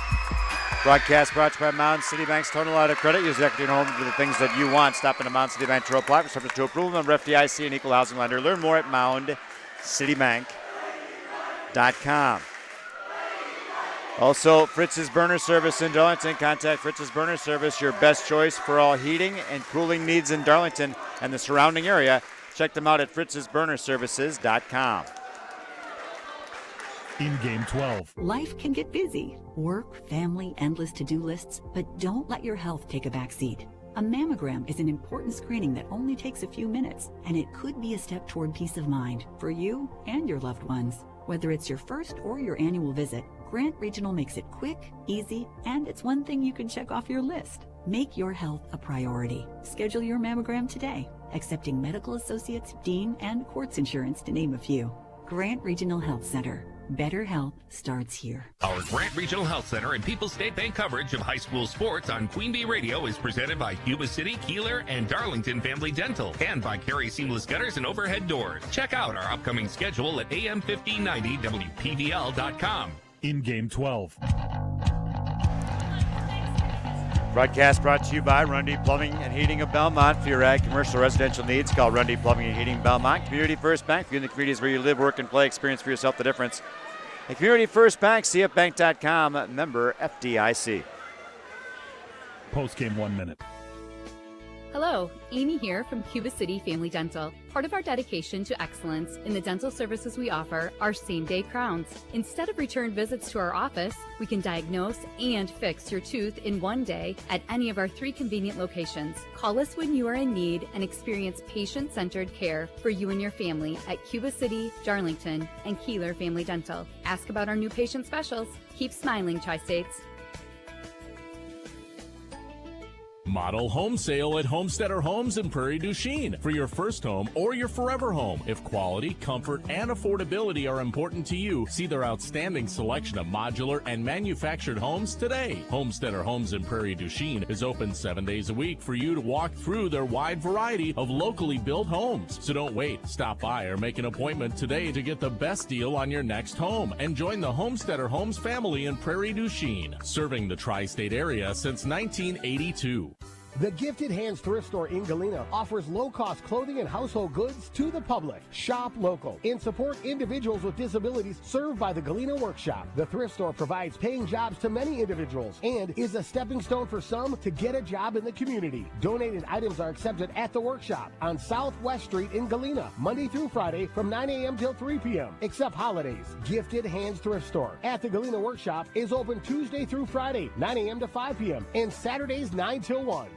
Speaker 5: Broadcast brought to you by Mound City Bank's Total Auto Credit. Use equity in home for the things that you want. Stop in a Mound City Bank to apply for subject to approval. Member FDIC and equal housing lender. Learn more at moundcitybank.com. Also, Fritz's Burner Service in Darlington. Contact Fritz's Burner Service, your best choice for all heating and cooling needs in Darlington and the surrounding area. Check them out at fritzsburnerservices.com.
Speaker 9: In Game 12.
Speaker 14: Life can get busy. Work, family, endless to-do lists, but don't let your health take a backseat. A mammogram is an important screening that only takes a few minutes, and it could be a step toward peace of mind for you and your loved ones. Whether it's your first or your annual visit, Grant Regional makes it quick, easy, and it's one thing you can check off your list. Make your health a priority. Schedule your mammogram today, accepting medical associates, dean, and quartz insurance to name a few. Grant Regional Health Center. Better health starts here.
Speaker 3: Our Grant Regional Health Center and People's State Bank coverage of high school sports on Queen Bee Radio is presented by Cuba City, Kieler, and Darlington Family Dental, and by Carey Seamless Gutters and Overhead Doors. Check out our upcoming schedule at am1590wpvl.com.
Speaker 9: In Game 12.
Speaker 5: Broadcast brought to you by Rundy Plumbing and Heating of Belmont. For your ag, commercial, residential needs, call Rundy Plumbing and Heating Belmont. Community First Bank. For you in the communities where you live, work, and play, experience for yourself the difference. And Community First Bank, cfbank.com, member FDIC.
Speaker 9: Post-game 1 minute.
Speaker 15: Hello, Amy here from Cuba City Family Dental. Part of our dedication to excellence in the dental services we offer are same-day crowns. Instead of return visits to our office, we can diagnose and fix your tooth in one day at any of our 3 convenient locations. Call us when you are in need and experience patient-centered care for you and your family at Cuba City, Darlington, and Kieler Family Dental. Ask about our new patient specials. Keep smiling, Tri-States.
Speaker 13: Model home sale at Homesteader Homes in Prairie du Chien for your first home or your forever home. If quality, comfort, and affordability are important to you, see their outstanding selection of modular and manufactured homes today. Homesteader Homes in Prairie du Chien is open 7 days a week for you to walk through their wide variety of locally built homes. So don't wait. Stop by or make an appointment today to get the best deal on your next home and join the Homesteader Homes family in Prairie du Chien, serving the tri-state area since 1982.
Speaker 8: The Gifted Hands Thrift Store in Galena offers low-cost clothing and household goods to the public. Shop local and support individuals with disabilities served by the Galena Workshop. The thrift store provides paying jobs to many individuals and is a stepping stone for some to get a job in the community. Donated items are accepted at the workshop on Southwest Street in Galena, Monday through Friday from 9 a.m. till 3 p.m., except holidays. Gifted Hands Thrift Store at the Galena Workshop is open Tuesday through Friday, 9 a.m. to 5 p.m., and Saturdays 9 till 1.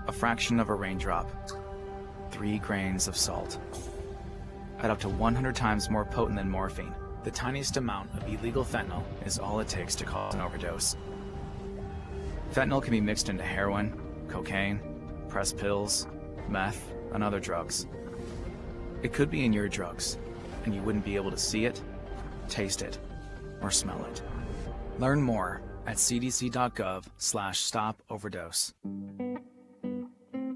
Speaker 16: A fraction of a raindrop, 3 grains of salt. At up to 100 times more potent than morphine, the tiniest amount of illegal fentanyl is all it takes to cause an overdose. Fentanyl can be mixed into heroin, cocaine, pressed pills, meth, and other drugs. It could be in your drugs, and you wouldn't be able to see it, taste it, or smell it. Learn more at cdc.gov/stop-overdose.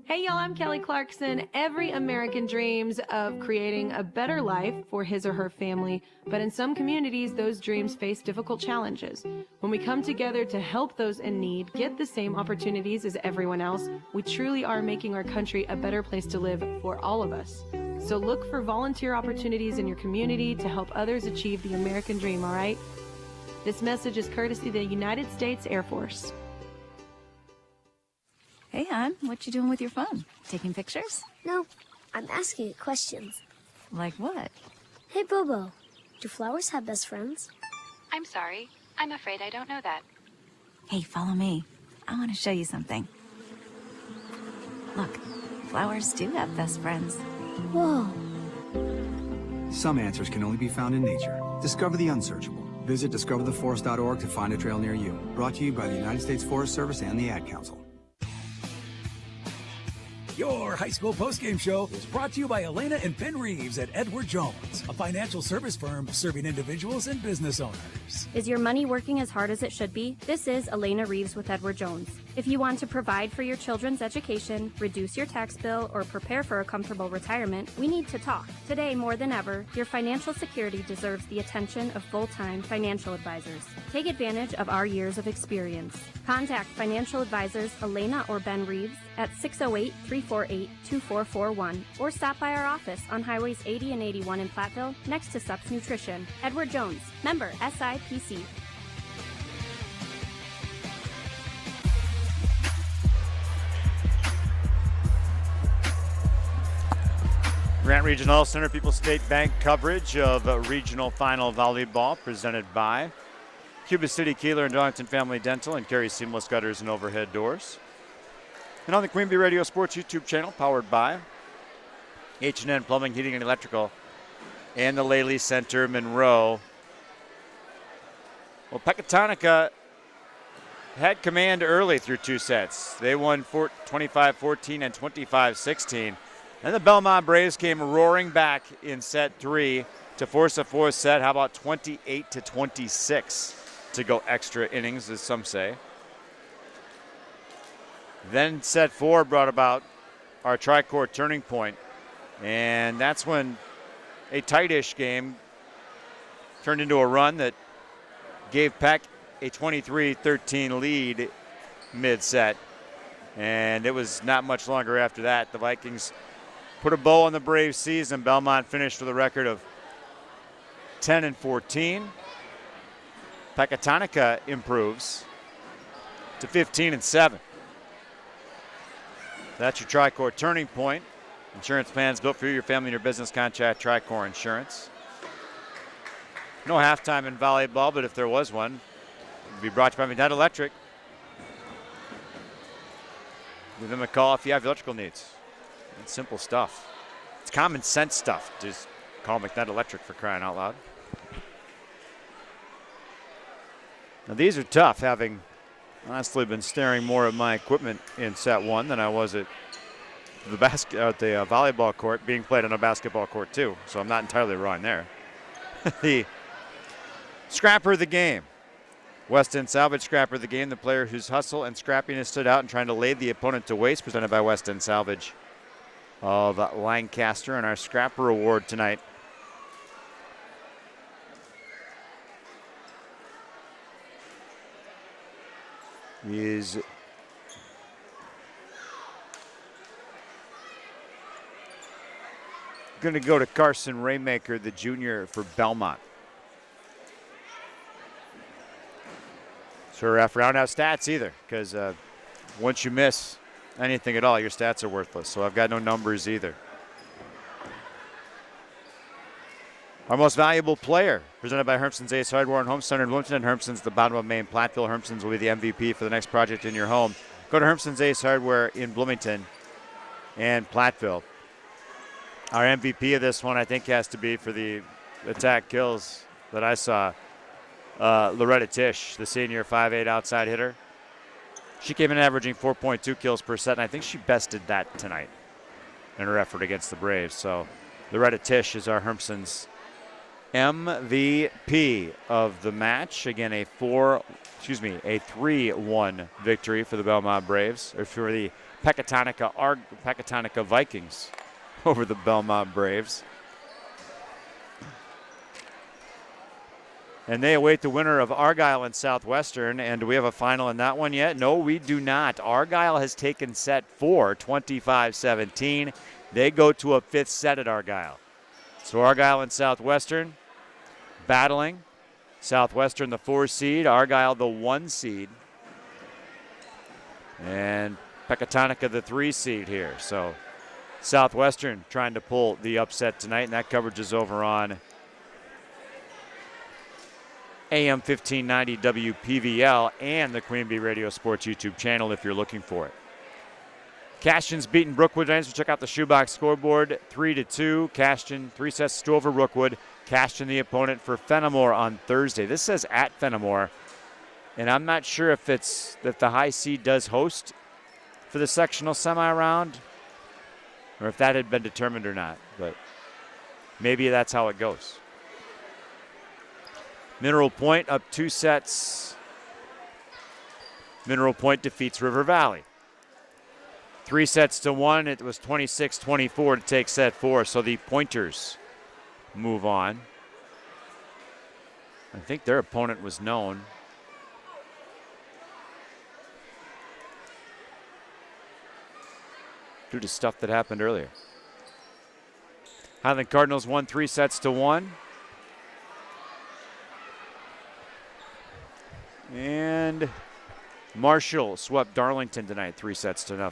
Speaker 17: Hey y'all, I'm Kelly Clarkson. Every American dreams of creating a better life for his or her family, but in some communities, those dreams face difficult challenges. When we come together to help those in need get the same opportunities as everyone else, we truly are making our country a better place to live for all of us. So look for volunteer opportunities in your community to help others achieve the American dream, all right? This message is courtesy of the United States Air Force.
Speaker 18: Hey, hon, what you doing with your phone? Taking pictures?
Speaker 19: No, I'm asking it questions.
Speaker 18: Like what?
Speaker 19: Hey, Bobo, do flowers have best friends?
Speaker 18: I'm sorry. I'm afraid I don't know that. Hey, follow me. I want to show you something. Look, flowers do have best friends.
Speaker 19: Whoa.
Speaker 20: Some answers can only be found in nature. Discover the unsearchable. Visit discovertheforest.org to find a trail near you. Brought to you by the United States Forest Service and the Ad Council.
Speaker 21: Your high school postgame show is brought to you by Elena and Ben Reeves at Edward Jones, a financial service firm serving individuals and business owners.
Speaker 22: Is your money working as hard as it should be? This is Elena Reeves with Edward Jones. If you want to provide for your children's education, reduce your tax bill, or prepare for a comfortable retirement, we need to talk. Today, more than ever, your financial security deserves the attention of full-time financial advisors. Take advantage of our years of experience. Contact financial advisors Elena or Ben Reeves at 608-348-2441 or stop by our office on Highways 80 and 81 in Platteville next to Sups Nutrition. Edward Jones, member SIPC.
Speaker 5: Grant Regional Center People's State Bank coverage of regional final volleyball presented by Cuba City, Kieler, and Darlington Family Dental, and Carey Seamless Gutters and Overhead Doors. And on the Queen Bee Radio Sports YouTube channel, powered by H&N Plumbing, Heating, and Electrical, and the Lely Center, Monroe. Well, Pecatonica had command early through 2 sets. They won 25-14 and 25-16. Then the Belmont Braves came roaring back in set 3 to force a 4th set. How about 28-26 to go extra innings, as some say. Then set 4 brought about our tri-court turning point, and that's when a tight-ish game turned into a run that gave Peck a 23-13 lead mid-set, and it was not much longer after that. The Vikings put a bow on the Braves season. Belmont finished with a record of 10-14. Pecatonica improves to 15-7. That's your tri-court turning point. Insurance plans built for you, your family, and your business. Contact Tri-Core Insurance. No halftime in volleyball, but if there was one, it would be brought to you by McNutt Electric. Give them a call if you have electrical needs. It's simple stuff. It's common sense stuff. Just call McNutt Electric, for crying out loud. Now these are tough, having honestly been staring more at my equipment in set 1 than I was at the volleyball court, being played on a basketball court too. So I'm not entirely wrong there. The scrapper of the game. West End Salvage scrapper of the game, the player whose hustle and scrappiness stood out in trying to lay the opponent to waste, presented by West End Salvage of Lancaster. And our scrapper award tonight is going to go to Carson Raymaker, the junior for Belmont. So I don't have stats either, because once you miss anything at all, your stats are worthless. So I've got no numbers either. Our most valuable player, presented by Hermson's Ace Hardware and Home Center in Bloomington, and Hermson's the bottom of Maine, Platteville. Hermson's will be the MVP for the next project in your home. Go to Hermson's Ace Hardware in Bloomington and Platteville. Our MVP of this one, I think, has to be for the attack kills that I saw. Loretta Tisch, the senior 5'8" outside hitter. She came in averaging 4.2 kills per set, and I think she bested that tonight in her effort against the Braves. So Loretta Tisch is our Hermson's MVP of the match. Again, a 3-1 victory for the Belmont Braves, or for the Pecatonica Vikings over the Belmont Braves. And they await the winner of Argyle and Southwestern. And do we have a final in that one yet? No, we do not. Argyle has taken set 4, 25-17. They go to a 5th set at Argyle. So Argyle and Southwestern battling. Southwestern the 4 seed, Argyle the 1 seed. And Pecatonica the 3 seed here. So Southwestern trying to pull the upset tonight, and that coverage is over on AM 1590 WPVL and the Queen Bee Radio Sports YouTube channel if you're looking for it. Cashton's beaten Brookwood. So check out the shoebox scoreboard, 3-2. Cashton 3 sets to over Brookwood. Cashton the opponent for Fenimore on Thursday. This says at Fenimore, and I'm not sure if it's that the high seed does host for the sectional semi-round, or if that had been determined or not, but maybe that's how it goes. Mineral Point up 2 sets. Mineral Point defeats River Valley. 3 sets to 1. It was 26-24 to take set 4, so the Pointers move on. I think their opponent was known. Due to stuff that happened earlier. Highland Cardinals won 3 sets to 1. And Marshall swept Darlington tonight, 3 sets to 0.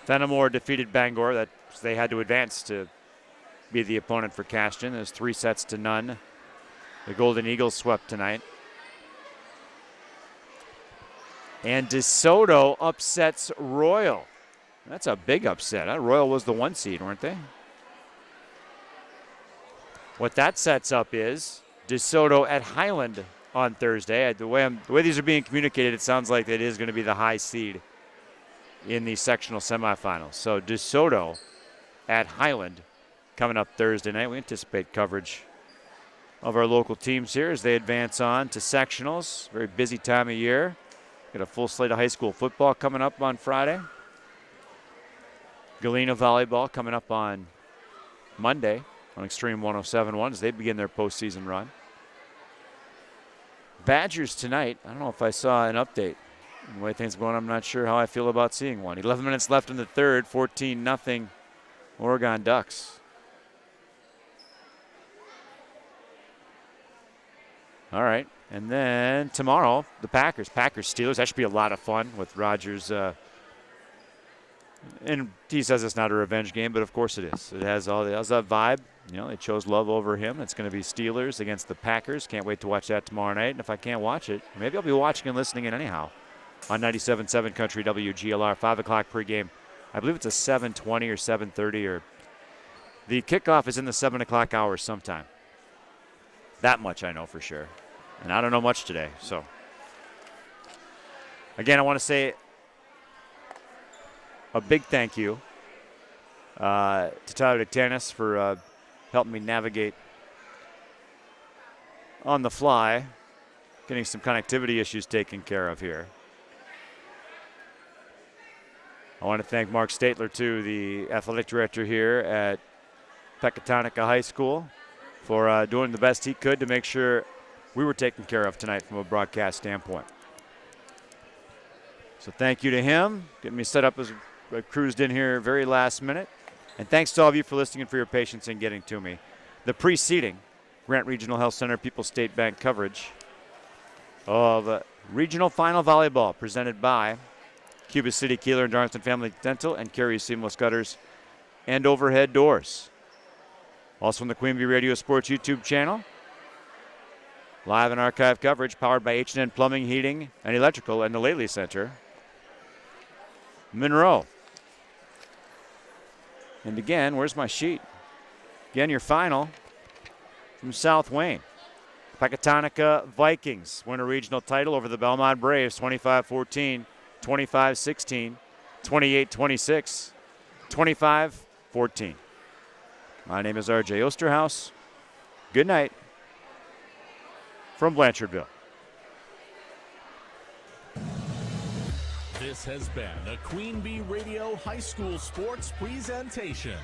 Speaker 5: Fenimore defeated Bangor. They had to advance to be the opponent for Cashton. There's 3-0. The Golden Eagles swept tonight. And DeSoto upsets Royal. That's a big upset. Royal was the 1 seed, weren't they? What that sets up is DeSoto at Highland on Thursday. The way these are being communicated, it sounds like it is going to be the high seed in the sectional semifinals. So DeSoto at Highland coming up Thursday night. We anticipate coverage of our local teams here as they advance on to sectionals. Very busy time of year. Got a full slate of high school football coming up on Friday. Galena volleyball coming up on Monday on Extreme 107.1 as they begin their postseason run. Badgers tonight. I don't know if I saw an update. The way things are going, I'm not sure how I feel about seeing one. 11 minutes left in the third, 14-0 Oregon Ducks. All right, and then tomorrow, the Packers-Steelers. That should be a lot of fun with Rodgers. And he says it's not a revenge game, but of course it is. It has that vibe. You know, they chose Love over him. It's going to be Steelers against the Packers. Can't wait to watch that tomorrow night. And if I can't watch it, maybe I'll be watching and listening in anyhow on 97.7 Country WGLR, 5 o'clock pregame. I believe it's a 7:20 or 7:30 or the kickoff is in the 7 o'clock hour sometime. That much I know for sure. And I don't know much today. So, again, I want to say a big thank you to Tyler Dictanis for helping me navigate on the fly, getting some connectivity issues taken care of here. I want to thank Mark Statler, too, the athletic director here at Pecatonica High School, for doing the best he could to make sure we were taken care of tonight from a broadcast standpoint. So thank you to him, getting me set up as I cruised in here very last minute. And thanks to all of you for listening and for your patience in getting to me. The preceding Grant Regional Health Center People's State Bank coverage of Regional Final Volleyball presented by Cuba City, Kieler, and Darlington Family Dental, and Carey Seamless Gutters and Overhead Doors. Also on the Queen Bee Radio Sports YouTube channel. Live and archive coverage powered by H&N Plumbing, Heating, and Electrical and the Laley Center. Monroe. And again, where's my sheet? Again, your final from South Wayne. Pecatonica Vikings win a regional title over the Belmont Braves, 25-14, 25-16, 28-26, 25-14. My name is R.J. Osterhaus. Good night from Blanchardville.
Speaker 13: This has been a Queen Bee Radio High School Sports presentation.